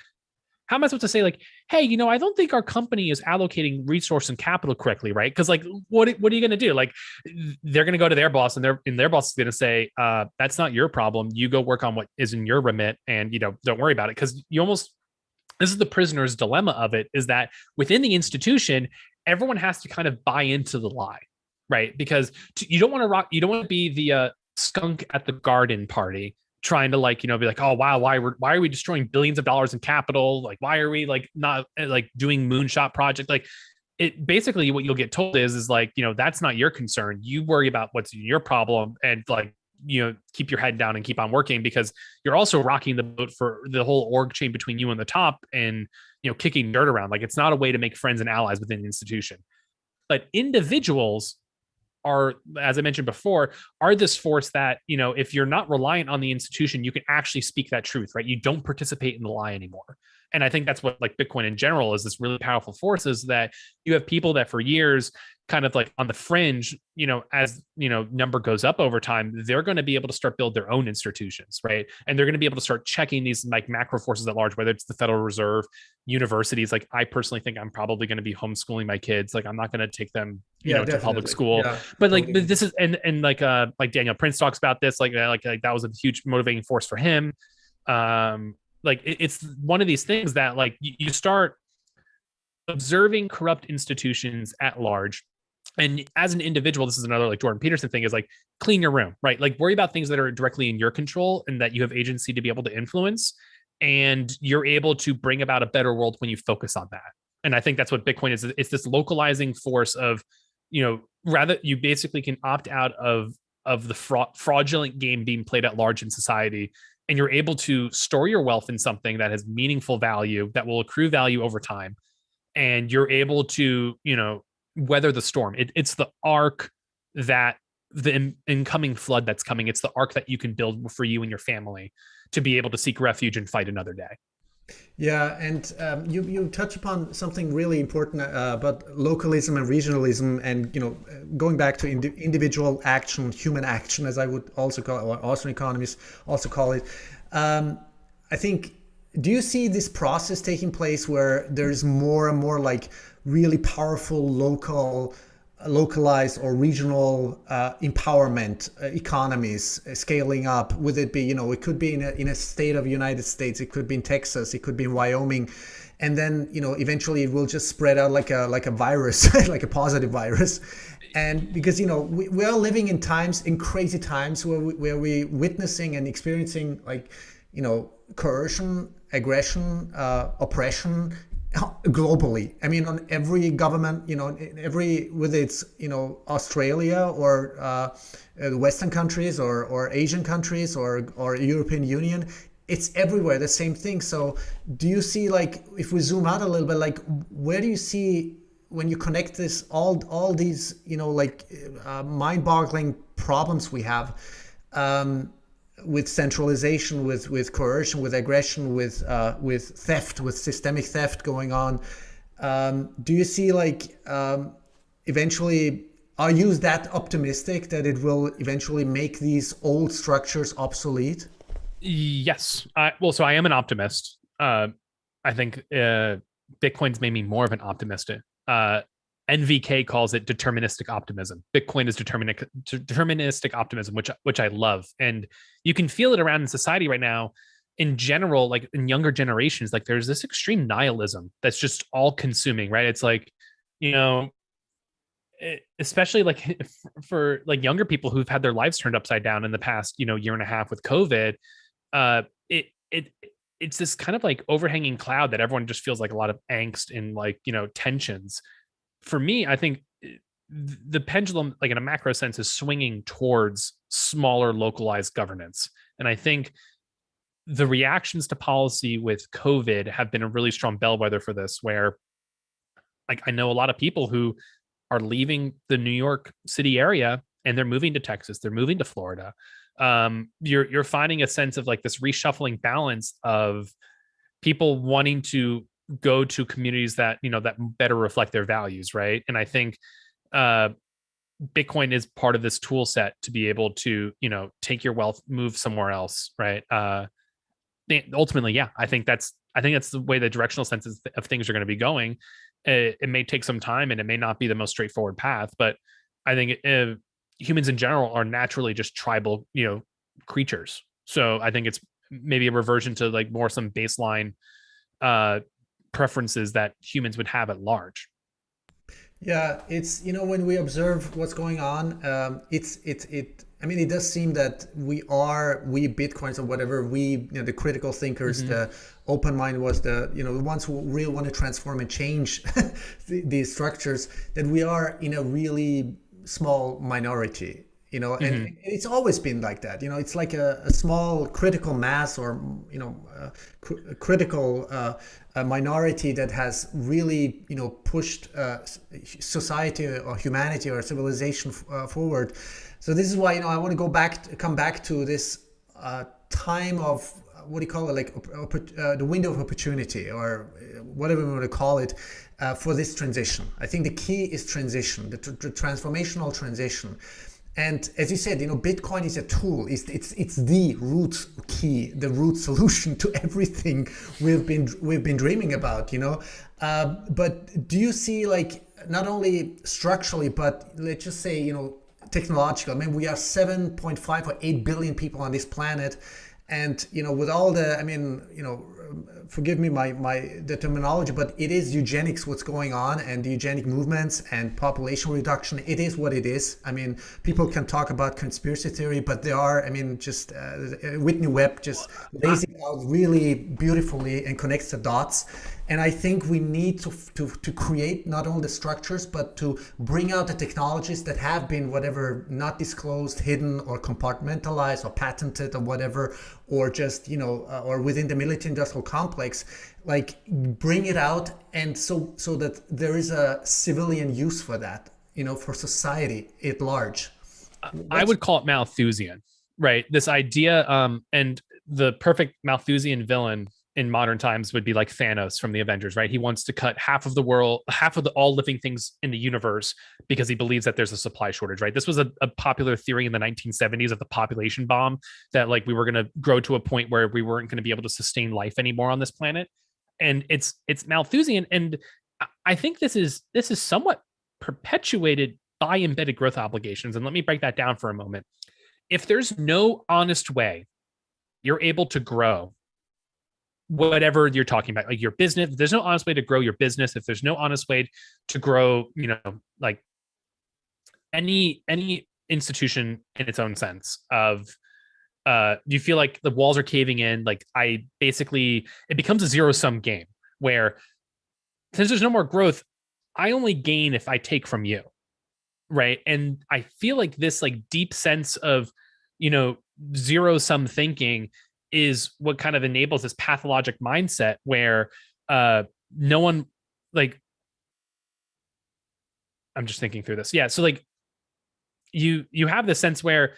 How am I supposed to say like, hey, I don't think our company is allocating resource and capital correctly, right? Because like, what are you going to do? Like, they're going to go to their boss, and their boss is going to say, that's not your problem. You go work on what is in your remit, and don't worry about it. Because this is the prisoner's dilemma of it, is that within the institution, everyone has to kind of buy into the lie, right? Because you don't want to be the skunk at the garden party, trying to like, be like, oh wow, why are we destroying billions of dollars in capital? Like, why are we like not like doing moonshot project? Like, it basically, what you'll get told is like, that's not your concern. You worry about what's your problem, and like, keep your head down and keep on working, because you're also rocking the boat for the whole org chain between you and the top, and kicking dirt around. Like, it's not a way to make friends and allies within an institution. But individuals are, as I mentioned before, are this force that, if you're not reliant on the institution, you can actually speak that truth, right? You don't participate in the lie anymore. And I think that's what like Bitcoin in general is, this really powerful force, is that you have people that for years kind of like on the fringe, as number goes up over time, they're going to be able to start build their own institutions, right? And they're going to be able to start checking these like macro forces at large, whether it's the Federal Reserve, universities. Like, I personally think I'm probably going to be homeschooling my kids. Like, I'm not going to take them, to public school. Yeah, but like, totally. But this is and like Daniel Prince talks about this, like that was a huge motivating force for him. like it's one of these things that like you start observing corrupt institutions at large. And as an individual, this is another like Jordan Peterson thing, is like clean your room, right? Like worry about things that are directly in your control and that you have agency to be able to influence. And you're able to bring about a better world when you focus on that. And I think that's what Bitcoin is. It's this localizing force of, rather you basically can opt out of the fraudulent game being played at large in society. And you're able to store your wealth in something that has meaningful value, that will accrue value over time. And you're able to, weather the storm. It's the arc that the incoming flood that's coming. It's the arc that you can build for you and your family to be able to seek refuge and fight another day. Yeah, and you touch upon something really important about localism and regionalism, and going back to individual action, human action, as I would also call it, or Austrian economists also call it. I think. Do you see this process taking place where there's more and more like really powerful localized or regional empowerment economies scaling up? Would it be, it could be in a state of the United States, it could be in Texas, it could be in Wyoming, and then eventually it will just spread out like a virus, like a positive virus. And because we are living in crazy times where we're witnessing and experiencing like coercion, aggression, oppression globally. I mean, on every government, whether it's Australia or the Western countries or Asian countries or European Union, it's everywhere the same thing. So do you see, like, if we zoom out a little bit, like where do you see, when you connect this all these mind-boggling problems we have, with centralization, with coercion, with aggression, with theft, with systemic theft going on, do you see eventually, are you that optimistic that it will eventually make these old structures obsolete? Yes. So I am an optimist. I think Bitcoin's made me more of an optimist. NVK calls it deterministic optimism. Bitcoin is deterministic optimism, which I love. And you can feel it around in society right now in general, like in younger generations, like there's this extreme nihilism that's just all consuming, right? It's like, especially like for like younger people who've had their lives turned upside down in the past, year and a half with COVID, it's this kind of like overhanging cloud that everyone just feels like a lot of angst and like, tensions. For me, I think the pendulum, like in a macro sense, is swinging towards smaller localized governance. And I think the reactions to policy with COVID have been a really strong bellwether for this, where like I know a lot of people who are leaving the New York City area and they're moving to Texas, they're moving to Florida. You're finding a sense of like this reshuffling balance of people wanting to go to communities that that better reflect their values, right? And I think Bitcoin is part of this tool set to be able to take your wealth, move somewhere else, right? Ultimately, yeah, I think that's the way the directional sense of things are going to be going. It may take some time and it may not be the most straightforward path, but I think humans in general are naturally just tribal creatures. So I think it's maybe a reversion to like more some baseline preferences that humans would have at large. Yeah, it's when we observe what's going on, I mean, it does seem that we Bitcoins or whatever, the critical thinkers, the open mind was the ones who really want to transform and change these structures, that we are in a really small minority. And it's always been like that. It's like a small critical mass, or critical minority that has really pushed society or humanity or civilization forward. So this is why I want to come back to this time of, what do you call it, like the window of opportunity, or whatever we want to call it, for this transition. I think the key is transition, the transformational transition. And as you said, Bitcoin is a tool. It's the root key, the root solution to everything we've been dreaming about. But do you see, like, not only structurally, but let's just say technological? I mean, we are 7.5 or 8 billion people on this planet, and with all the forgive me the terminology, but it is eugenics what's going on, and the eugenic movements and population reduction. It is what it is. I mean, people can talk about conspiracy theory, but there are, I mean, just Whitney Webb just lays it out really beautifully and connects the dots. And I think we need to create not only the structures, but to bring out the technologies that have been whatever, not disclosed, hidden, or compartmentalized, or patented, or whatever, or just, or within the military industrial complex, like bring it out, and so that there is a civilian use for that, for society at large. I would call it Malthusian, right? This idea, and the perfect Malthusian villain in modern times would be like Thanos from the Avengers, right? He wants to cut half of the world, half of all living things in the universe, because he believes that there's a supply shortage, right? This was a popular theory in the 1970s of the population bomb, that like we were going to grow to a point where we weren't going to be able to sustain life anymore on this planet. And it's Malthusian. And I think this is somewhat perpetuated by embedded growth obligations. And let me break that down for a moment. If there's no honest way you're able to grow whatever you're talking about, like your business, if there's no honest way to grow your business, if there's no honest way to grow, like any institution in its own sense of, you feel like the walls are caving in, like it becomes a zero-sum game where, since there's no more growth, I only gain if I take from you, right? And I feel like this like deep sense of, zero-sum thinking is what kind of enables this pathologic mindset where no one, like, I'm just thinking through this. Yeah. So like you have this sense where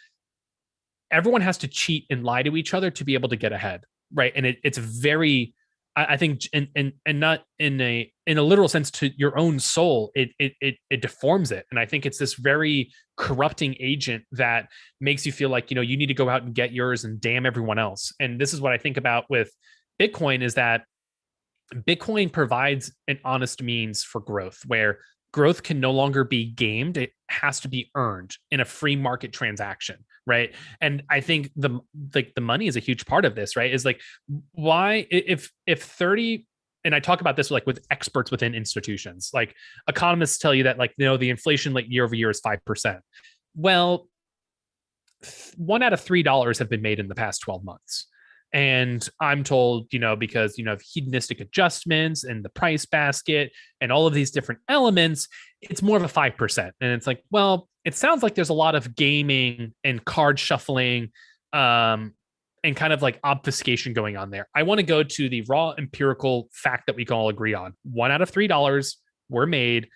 everyone has to cheat and lie to each other to be able to get ahead. Right. And it's very, I think, and not in a literal sense to your own soul, it deforms it. And I think it's this very corrupting agent that makes you feel like, you need to go out and get yours and damn everyone else. And this is what I think about with Bitcoin, is that Bitcoin provides an honest means for growth, where growth can no longer be gamed. It has to be earned in a free market transaction. Right. And I think the money is a huge part of this, right? Is like, why, if 30, and I talk about this like with experts within institutions, like economists tell you that like, the inflation like year over year is 5%. Well, $1 out of $3 have been made in the past 12 months. And I'm told, because, of hedonistic adjustments and the price basket and all of these different elements, it's more of a 5%. And it's like, well, it sounds like there's a lot of gaming and card shuffling, and kind of like obfuscation going on there. I want to go to the raw empirical fact that we can all agree on. $1 out of $3 were made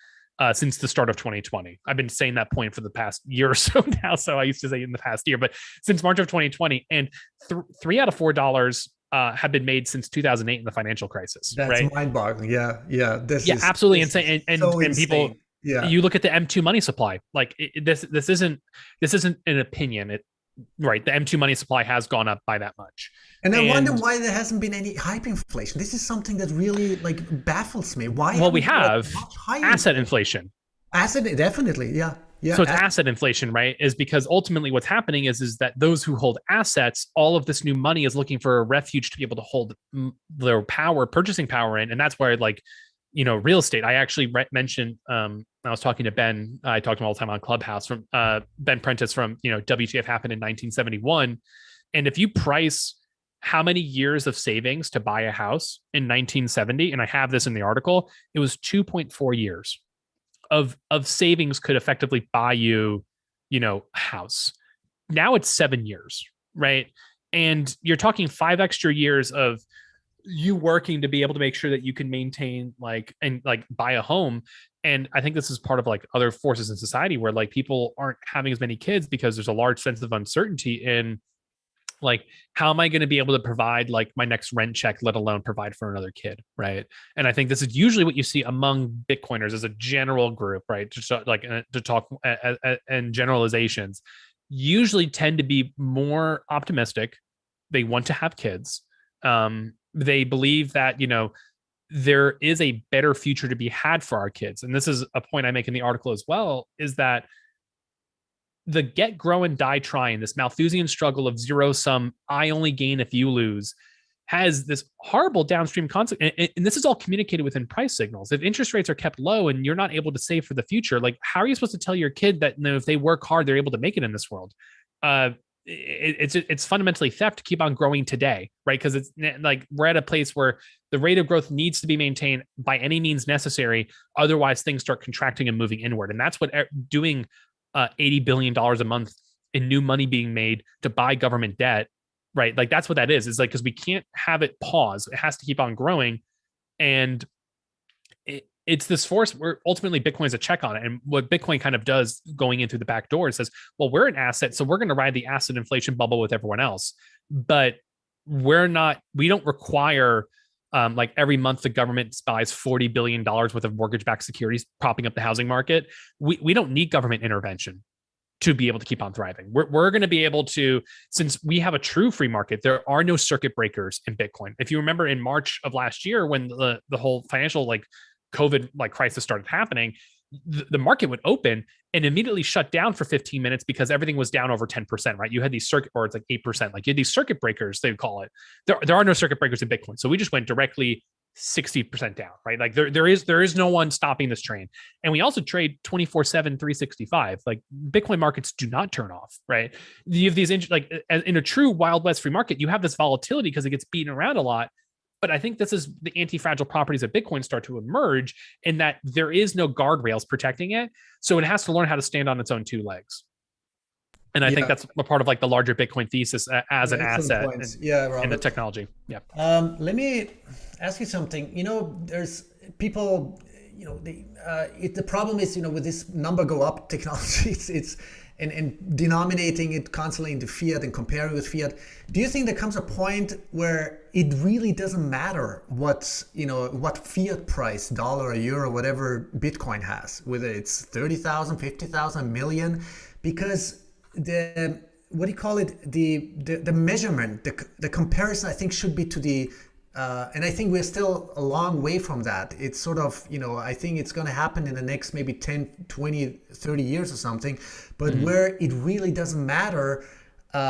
since the start of 2020. I've been saying that point for the past year or so now. So I used to say in the past year, but since March of 2020, and $3 out of $4 have been made since 2008 in the financial crisis. That's right? Mind-boggling. Yeah. This is absolutely insane. And insane. People, you look at the M2 money supply, like this isn't an opinion. Right. The M2 money supply has gone up by that much. And I wonder why there hasn't been any hyperinflation. This is something that really like baffles me. Why? Well, we have asset inflation. Asset, definitely. Yeah. So it's asset inflation, right? Is because ultimately what's happening is that those who hold assets, all of this new money is looking for a refuge to be able to hold their purchasing power in. And that's where like, real estate. I actually mentioned, I was talking to Ben. I talk to him all the time on Clubhouse, from Ben Prentice from, WTF happened in 1971. And if you price how many years of savings to buy a house in 1970, and I have this in the article, it was 2.4 years of savings could effectively buy you, a house. Now it's 7 years, right? And you're talking 5 extra years of you working to be able to make sure that you can maintain and buy a home. And I think this is part of like other forces in society where like people aren't having as many kids because there's a large sense of uncertainty in like, how am I going to be able to provide like my next rent check, let alone provide for another kid. Right. And I think this is usually what you see among Bitcoiners as a general group, right? To talk and generalizations usually tend to be more optimistic. They want to have kids. They believe that, there is a better future to be had for our kids. And this is a point I make in the article as well, is that the get, grow, and die trying, this Malthusian struggle of zero sum, I only gain if you lose, has this horrible downstream consequence. And this is all communicated within price signals. If interest rates are kept low and you're not able to save for the future, like how are you supposed to tell your kid that, you know, if they work hard, they're able to make it in this world? It's fundamentally theft to keep on growing today, right? Because it's like we're at a place where the rate of growth needs to be maintained by any means necessary. Otherwise, things start contracting and moving inward. And that's what doing $80 billion a month in new money being made to buy government debt, right? Like that's what that is. It's like, because we can't have it pause. It has to keep on growing. And it's this force where ultimately Bitcoin is a check on it. And what Bitcoin kind of does going in through the back door, it says, well, we're an asset, so we're going to ride the asset inflation bubble with everyone else. But we don't require like every month the government buys $40 billion worth of mortgage-backed securities, propping up the housing market. We don't need government intervention to be able to keep on thriving. We're going to be able to, since we have a true free market, there are no circuit breakers in Bitcoin. If you remember in March of last year, when the whole financial like COVID like crisis started happening, the market would open and immediately shut down for 15 minutes because everything was down over 10%, right? You had these circuit, or it's like 8%, like you had these circuit breakers, they would call it. There are no circuit breakers in Bitcoin. So we just went directly 60% down, right? Like there is no one stopping this train. And we also trade 24/7, 365. Like Bitcoin markets do not turn off, right? You have these, like in a true Wild West free market, you have this volatility because it gets beaten around a lot. But I think this is the anti-fragile properties of Bitcoin start to emerge, in that there is no guardrails protecting it. So it has to learn how to stand on its own two legs. And I think that's a part of like the larger Bitcoin thesis as an asset in the technology. Yeah. Let me ask you something. You know, there's people, you know, the problem is, you know, with this number go up technology, it's and denominating it constantly into fiat and comparing with fiat. Do you think there comes a point where it really doesn't matter what fiat price, dollar, or euro, whatever Bitcoin has, whether it's 30,000, 50,000, million, because the measurement, the comparison, I think, should be to the and I think we're still a long way from that. It's sort of, you know, I think it's going to happen in the next maybe 10, 20, 30 years or something, but where it really doesn't matter.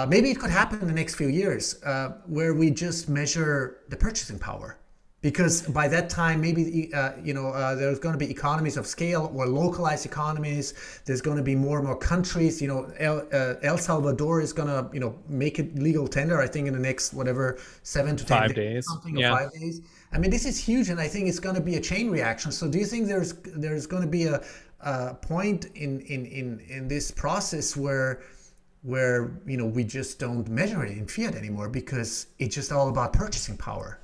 Maybe it could happen in the next few years, where we just measure the purchasing power. Because by that time, maybe there's going to be economies of scale or localized economies. There's going to be more and more countries. You know, El Salvador is going to, you know, make it legal tender, I think, in the next 7 to 10 days, something, or 5 days. I mean, this is huge, and I think it's going to be a chain reaction. So, do you think there's going to be a point in this process where you know, we just don't measure it in fiat anymore because it's just all about purchasing power?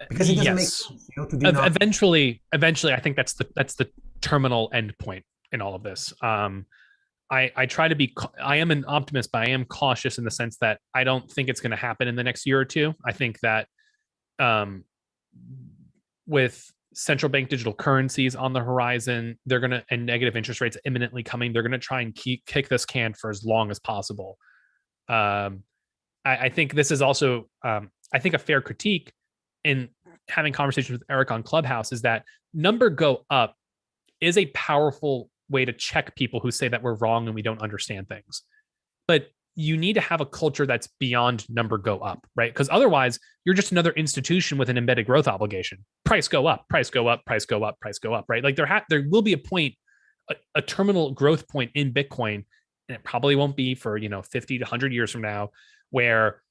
Because it doesn't make sense, you know, to do eventually, I think that's the terminal end point in all of this. I try to be, I am an optimist, but I am cautious in the sense that I don't think it's going to happen in the next year or two. I think that with central bank digital currencies on the horizon, and negative interest rates imminently coming, they're going to try and kick this can for as long as possible. I think this is also, I think, a fair critique in having conversations with Eric on Clubhouse, is that number go up is a powerful way to check people who say that we're wrong and we don't understand things. But you need to have a culture that's beyond number go up, right? Because otherwise you're just another institution with an embedded growth obligation. Price go up, price go up, price go up, price go up, right? Like there will be a point, a terminal growth point in Bitcoin, and it probably won't be for, 50 to 100 years from now, where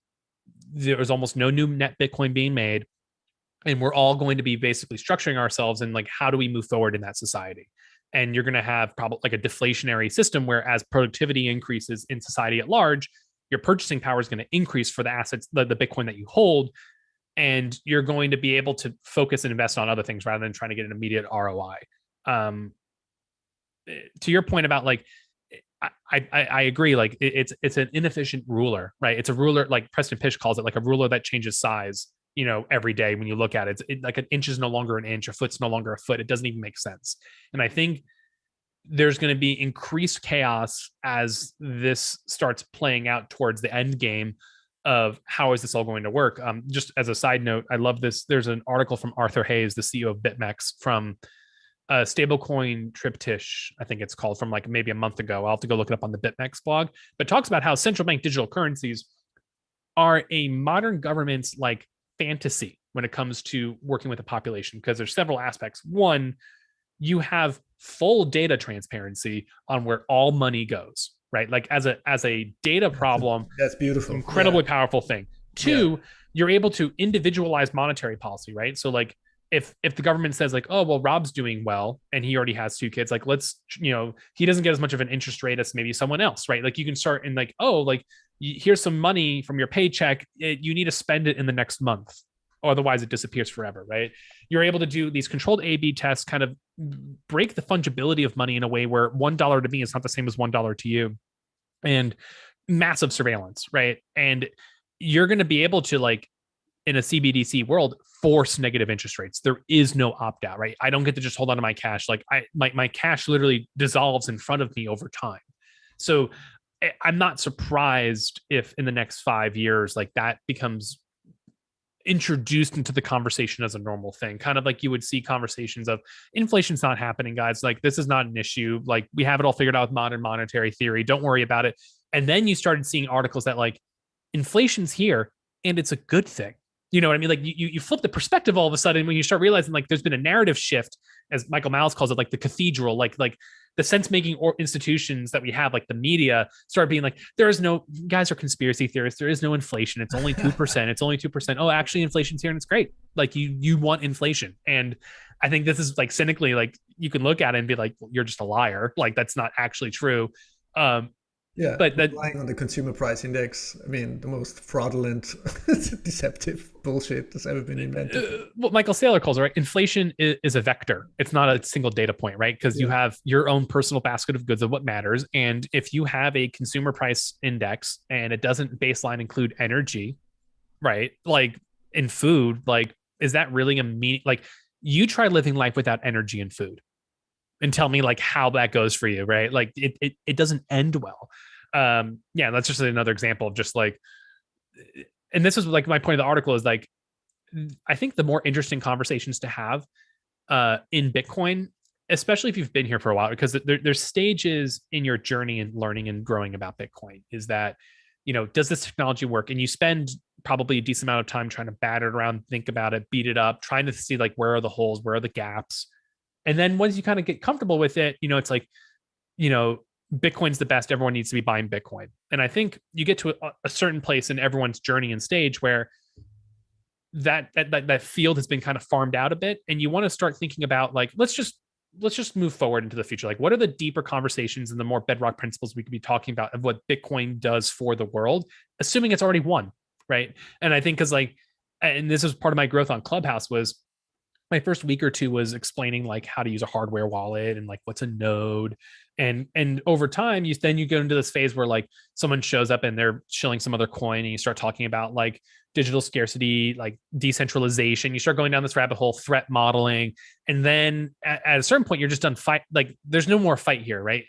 there's almost no new net Bitcoin being made. And we're all going to be basically structuring ourselves in like, how do we move forward in that society? And you're going to have probably like a deflationary system where, as productivity increases in society at large, your purchasing power is going to increase for the assets, the Bitcoin that you hold. And you're going to be able to focus and invest on other things rather than trying to get an immediate ROI. To your point about like, I agree. Like it's an inefficient ruler, right? It's a ruler, like Preston Pysh calls it, like a ruler that changes size, every day when you look at it. It's like an inch is no longer an inch, a foot's no longer a foot. It doesn't even make sense. And I think there's going to be increased chaos as this starts playing out towards the end game of how is this all going to work. Just as a side note, I love this. There's an article from Arthur Hayes, the CEO of BitMEX, from Stablecoin Triptych, I think it's called, from like maybe a month ago. I'll have to go look it up on the BitMEX blog, but talks about how central bank digital currencies are a modern government's like fantasy when it comes to working with a population, because there's several aspects. One, you have full data transparency on where all money goes, right? Like as a data problem, That's beautiful. incredibly powerful thing. Two, you're able to individualize monetary policy, right? So like if the government says like, oh well, Rob's doing well and he already has 2 kids, like let's, he doesn't get as much of an interest rate as maybe someone else, right? Like you can start in like, oh, like here's some money from your paycheck, you need to spend it in the next month, or otherwise it disappears forever, right? You're able to do these controlled A/B tests, kind of break the fungibility of money in a way where $1 to me is not the same as $1 to you, and massive surveillance, right? And you're going to be able to, like, in a CBDC world, force negative interest rates. There is no opt out, right? I don't get to just hold on to my cash. Like my cash literally dissolves in front of me over time. So I'm not surprised if in the next 5 years, like that becomes introduced into the conversation as a normal thing, kind of like you would see conversations of inflation's not happening, guys. Like this is not an issue. Like we have it all figured out with modern monetary theory. Don't worry about it. And then you started seeing articles that like inflation's here and it's a good thing. You know what I mean? Like you flip the perspective all of a sudden when you start realizing like there's been a narrative shift, as Michael Malice calls it, like the cathedral, like the sense-making institutions that we have, like the media, start being like, there is no, guys are conspiracy theorists. There is no inflation. It's only 2%. It's only 2%. Oh, actually inflation's here and it's great. Like you want inflation. And I think this is like cynically, like you can look at it and be like, well, you're just a liar. Like that's not actually true. Yeah, but that, relying on the consumer price index, I mean, the most fraudulent, deceptive bullshit that's ever been invented. What Michael Saylor calls it, right? Inflation is a vector. It's not a single data point, right? Because you have your own personal basket of goods of what matters. And if you have a consumer price index and it doesn't baseline include energy, right? Like in food, like, is that really like you try living life without energy and food and tell me like how that goes for you, right? Like it doesn't end well. Yeah, that's just another example of just like, and this is like my point of the article is like, I think the more interesting conversations to have in Bitcoin, especially if you've been here for a while, because there's stages in your journey and learning and growing about Bitcoin, is that, does this technology work? And you spend probably a decent amount of time trying to bat it around, think about it, beat it up, trying to see like, where are the holes, where are the gaps? And then once you kind of get comfortable with it, it's like, Bitcoin's the best. Everyone needs to be buying Bitcoin. And I think you get to a certain place in everyone's journey and stage where that field has been kind of farmed out a bit. And you want to start thinking about like, let's just move forward into the future. Like, what are the deeper conversations and the more bedrock principles we could be talking about of what Bitcoin does for the world, assuming it's already won, right? And I think because like, and this is part of my growth on Clubhouse, was my first week or two was explaining like how to use a hardware wallet and like what's a node. And over time, you go into this phase where like someone shows up and they're shilling some other coin and you start talking about like digital scarcity, like decentralization. You start going down this rabbit hole, threat modeling. And then at a certain point, you're just done fight. Like there's no more fight here, right?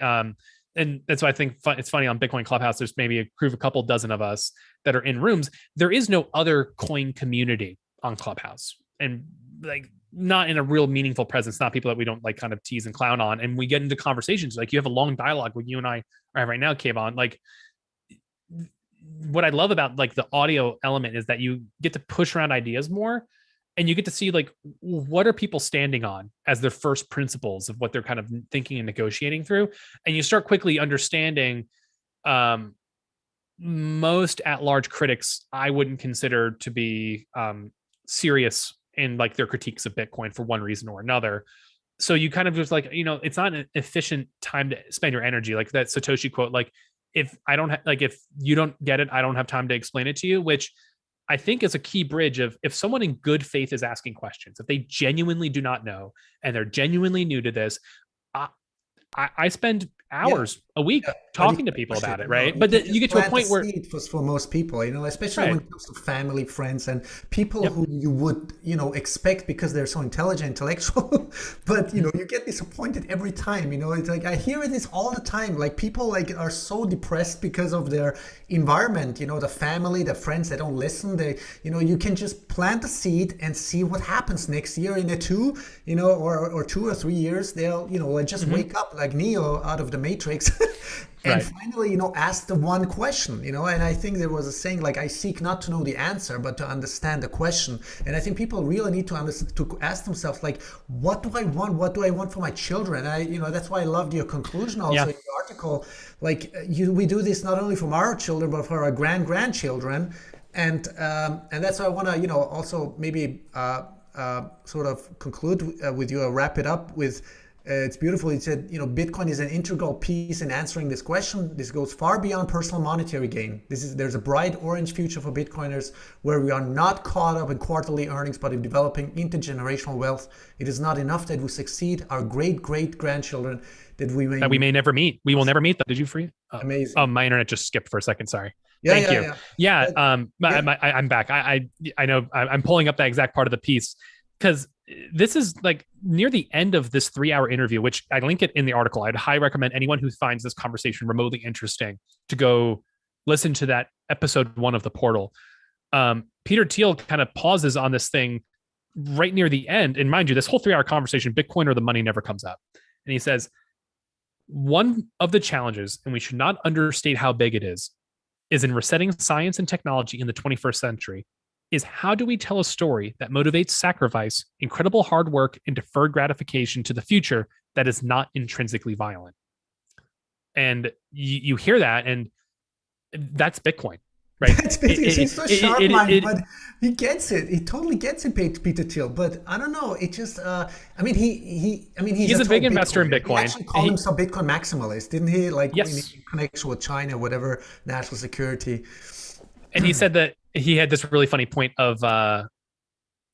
And that's why I think it's funny on Bitcoin Clubhouse, there's maybe a couple dozen of us that are in rooms. There is no other coin community on Clubhouse. And like, not in a real meaningful presence, not people that we don't like kind of tease and clown on. And we get into conversations, like you have a long dialogue with you and I are right now, Kayvon. Like what I love about like the audio element is that you get to push around ideas more and you get to see like, what are people standing on as their first principles of what they're kind of thinking and negotiating through. And you start quickly understanding most at-large critics I wouldn't consider to be serious in like their critiques of Bitcoin for one reason or another. So you kind of just like, it's not an efficient time to spend your energy. Like that Satoshi quote, like if if you don't get it, I don't have time to explain it to you, which I think is a key bridge of if someone in good faith is asking questions, if they genuinely do not know, and they're genuinely new to this, I spend hours a week talking to people about it, right? But you get to a point where for most people, especially when it comes to family, friends, and people who you would, expect because they're so intellectual, but you get disappointed every time. It's like I hear this all the time. Like people like are so depressed because of their environment. The family, the friends, they don't listen. They, you can just plant a seed and see what happens next year in or 2 or 3 years. They'll, just wake up like Neo out of the matrix. And Right. finally, ask the one question, and I think there was a saying like, I seek not to know the answer, but to understand the question. And I think people really need to ask themselves, like, what do I want? What do I want for my children? And that's why I loved your conclusion also Yeah. in the article. Like, we do this not only from our children, but for our grandchildren. And that's why I want to, also maybe sort of conclude with you, or wrap it up with, it's beautiful. It said, Bitcoin is an integral piece in answering this question. This goes far beyond personal monetary gain. There's a bright orange future for Bitcoiners where we are not caught up in quarterly earnings, but in developing intergenerational wealth. It is not enough that we succeed our great grandchildren that we May never meet. We will never meet them. Did you free? Amazing. Oh, my internet just skipped for a second. Sorry. Yeah, Thank yeah, you. yeah. Yeah. Yeah. I'm back. I know I'm pulling up that exact part of the piece because this is like near the end of this 3-hour interview, which I link it in the article. I'd highly recommend anyone who finds this conversation remotely interesting to go listen to that episode 1 of the portal. Peter Thiel kind of pauses on this thing right near the end. And mind you, this whole 3-hour conversation, Bitcoin or the money, never comes up. And he says, one of the challenges, and we should not understate how big it is in resetting science and technology in the 21st century, is how do we tell a story that motivates sacrifice, incredible hard work, and deferred gratification to the future that is not intrinsically violent? And you hear that, and that's Bitcoin, right? He's so sharp-minded, but he gets it. He totally gets it, Peter Thiel. But I don't know. It just, he's a big investor in Bitcoin. He actually called himself Bitcoin maximalist, didn't he? Like, yes, in connection with China, whatever, national security. And he said that he had this really funny point of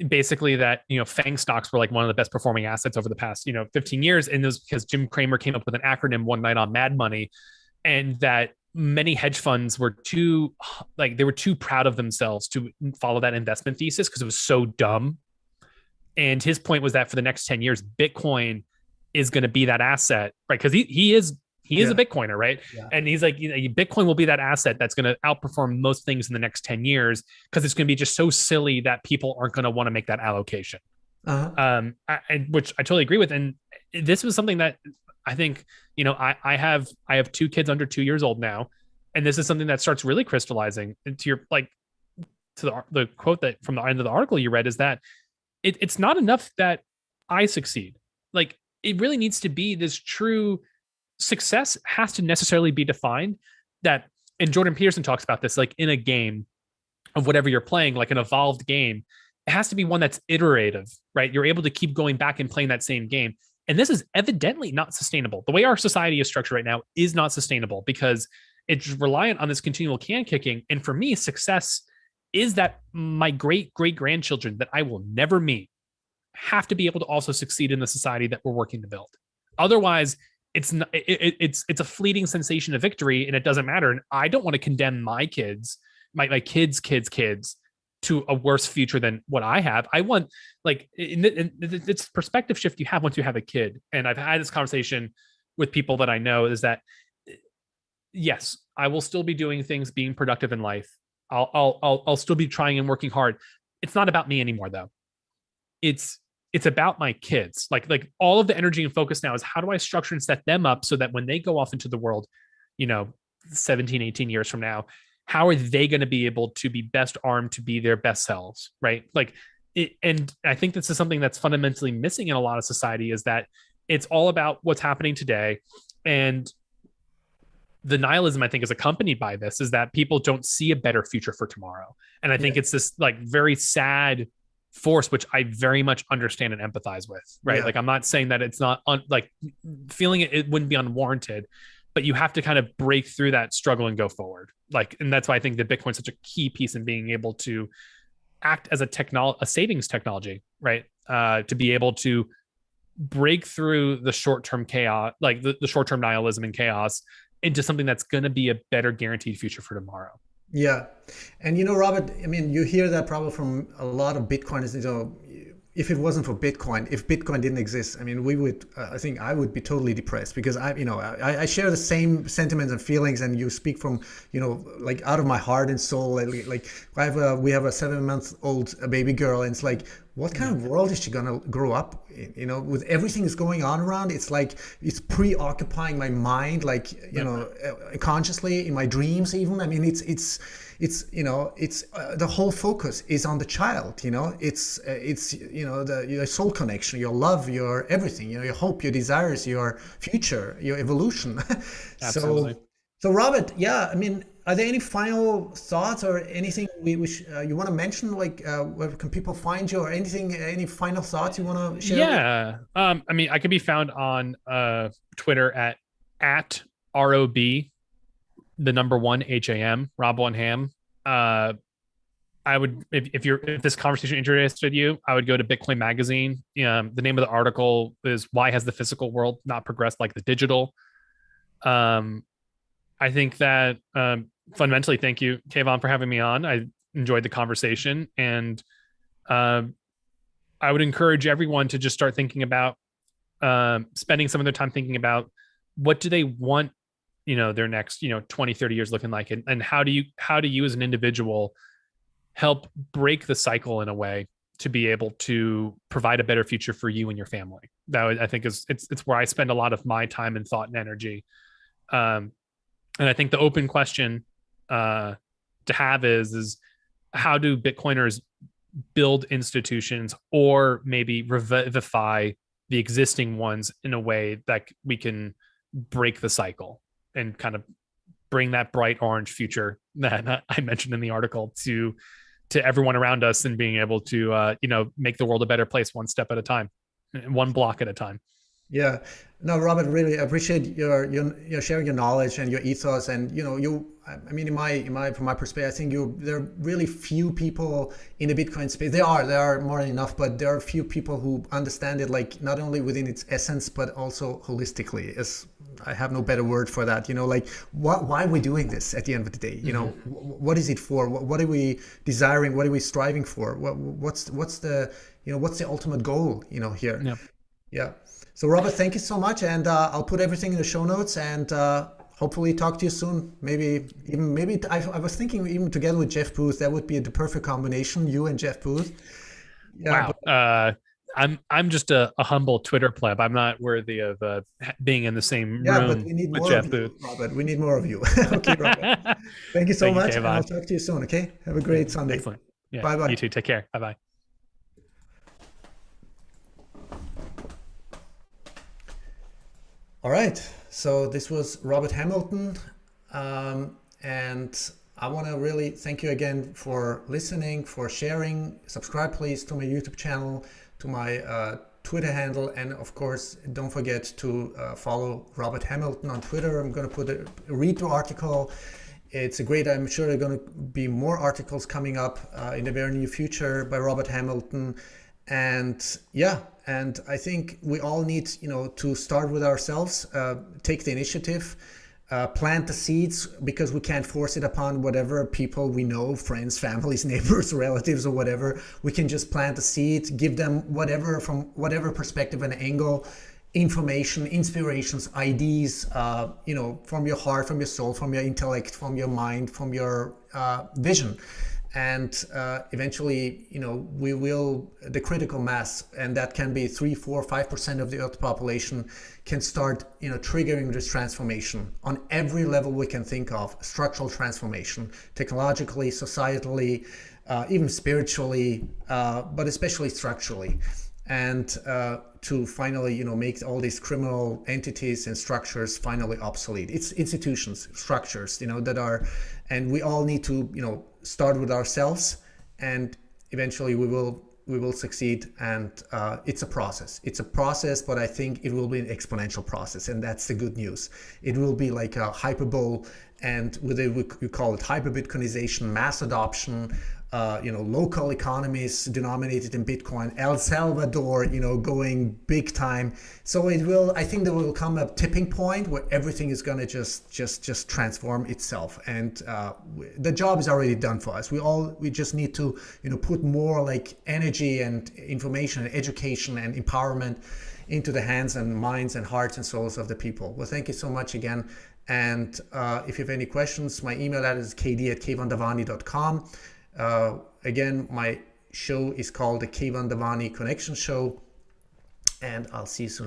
basically that, FANG stocks were like one of the best performing assets over the past, 15 years. And it was because Jim Cramer came up with an acronym one night on Mad Money, and that many hedge funds were too proud of themselves to follow that investment thesis because it was so dumb. And his point was that for the next 10 years, Bitcoin is going to be that asset, right? Because he is a Bitcoiner, right? Yeah. And he's like, Bitcoin will be that asset that's going to outperform most things in the next 10 years because it's going to be just so silly that people aren't going to want to make that allocation. Uh-huh. Which I totally agree with. And this was something that I think, I have 2 kids under 2 years old now, and this is something that starts really crystallizing into your, like, to the quote that from the end of the article you read is that it's not enough that I succeed. Like, it really needs to be this true success has to necessarily be defined that, and Jordan Peterson talks about this, like in a game of whatever you're playing, like an evolved game, it has to be one that's iterative, right? You're able to keep going back and playing that same game. And this is evidently not sustainable. The way our society is structured right now is not sustainable because it's reliant on this continual can kicking. And for me, success is that my great grandchildren that I will never meet have to be able to also succeed in the society that we're working to build. Otherwise, it's a fleeting sensation of victory, and it doesn't matter. And I don't want to condemn my kids, my kids' to a worse future than what I have. I want, like, it's perspective shift you have once you have a kid. And I've had this conversation with people that I know is that, yes, I will still be doing things, being productive in life. I'll still be trying and working hard. It's not about me anymore, though. It's about my kids. Like all of the energy and focus now is how do I structure and set them up so that when they go off into the world, 17, 18 years from now, how are they going to be able to be best armed to be their best selves, right? And I think this is something that's fundamentally missing in a lot of society is that it's all about what's happening today. And the nihilism, I think, is accompanied by this, is that people don't see a better future for tomorrow. And I think it's this like very sad force, which I very much understand and empathize with, right? Yeah. Like, I'm not saying that it's not feeling it wouldn't be unwarranted, but you have to kind of break through that struggle and go forward. And that's why I think that Bitcoin is such a key piece in being able to act as a savings technology, right? To be able to break through the short-term chaos, like the short-term nihilism and chaos, into something that's going to be a better guaranteed future for tomorrow. Yeah. And Robert, I mean, you hear that probably from a lot of Bitcoiners, if it wasn't for Bitcoin, if Bitcoin didn't exist, I mean, we would, I think I would be totally depressed because I share the same sentiments and feelings, and you speak from, like out of my heart and soul. Like we have a 7-month-old baby girl, and it's like, what kind of world is she gonna grow up in? You know, with everything that's going on around, it's like it's preoccupying my mind, like consciously in my dreams even. I mean, it's you know, it's the whole focus is on the child. You know, it's you know, your soul connection, your love, your everything. You know, your hope, your desires, your future, your evolution. Absolutely. So Robert, yeah, I mean, are there any final thoughts or anything you want to mention? Like, where can people find you, or anything? Any final thoughts you want to share? Yeah. I mean, I could be found on Twitter at ROB, the number one HAM, Rob One Ham. I would, if this conversation interested you, I would go to Bitcoin Magazine. The name of the article is "Why Has the Physical World Not Progressed Like the Digital?" I think that fundamentally, thank you, Kayvon, for having me on. I enjoyed the conversation, and I would encourage everyone to just start thinking about spending some of their time thinking about what do they want, their next, 20, 30 years looking like, and how do you as an individual help break the cycle in a way to be able to provide a better future for you and your family. That I think it's where I spend a lot of my time and thought and energy. And I think the open question to have is how do Bitcoiners build institutions, or maybe revivify the existing ones in a way that we can break the cycle and kind of bring that bright orange future that I mentioned in the article to everyone around us, and being able to make the world a better place one step at a time, one block at a time. Yeah, no, Robert, really appreciate your sharing your knowledge and your ethos. And I mean, from my perspective, I think there are really few people in the Bitcoin space. There are more than enough, but there are few people who understand it, like not only within its essence, but also holistically. As I have no better word for that. Like why are we doing this at the end of the day? What is it for? What are we desiring? What are we striving for? What's the ultimate goal? Here. Yeah. Yeah. So Robert, thank you so much, and I'll put everything in the show notes, and hopefully talk to you soon. Maybe I was thinking even together with Jeff Booth, that would be the perfect combination, you and Jeff Booth. Yeah, wow. I'm just a humble Twitter pleb. I'm not worthy of being in the same room but we need with more Jeff of Booth. You, Robert. We need more of you. Okay, Robert. Thank you so much, and I'll talk to you soon. Okay, have a great Sunday. Excellent. Yeah. Bye bye. You too. Take care. Bye bye. All right, so this was Robert Hamilton, and I want to really thank you again for listening, for sharing. Subscribe please to my YouTube channel, to my Twitter handle, and of course don't forget to follow Robert Hamilton on Twitter. I'm going to read the article. It's a great, I'm sure there are going to be more articles coming up in the very near future by Robert Hamilton. And yeah, and I think we all need, to start with ourselves, take the initiative, plant the seeds, because we can't force it upon whatever people we know, friends, families, neighbors, relatives, or whatever. We can just plant the seed, give them whatever, from whatever perspective and angle, information, inspirations, ideas, from your heart, from your soul, from your intellect, from your mind, from your vision. And eventually, we will, the critical mass, and that can be 3, 4, 5% of the Earth population, can start, triggering this transformation on every level we can think of. Structural transformation, technologically, societally, even spiritually, but especially structurally. And to finally, make all these criminal entities and structures finally obsolete. It's institutions, structures, that are, and we all need to, start with ourselves, and eventually we will succeed. And it's a process, but I think it will be an exponential process, and that's the good news. It will be like a hyperbole, and we call it hyper-Bitcoinization, mass adoption, local economies denominated in Bitcoin, El Salvador, going big time. So I think there will come a tipping point where everything is going to just transform itself. And the job is already done for us. We just need to, put more like energy and information and education and empowerment into the hands and minds and hearts and souls of the people. Well, thank you so much again. And if you have any questions, my email address is kd@kayvondavani.com. Again, my show is called the Keyvan Davani Connection Show. And I'll see you soon again.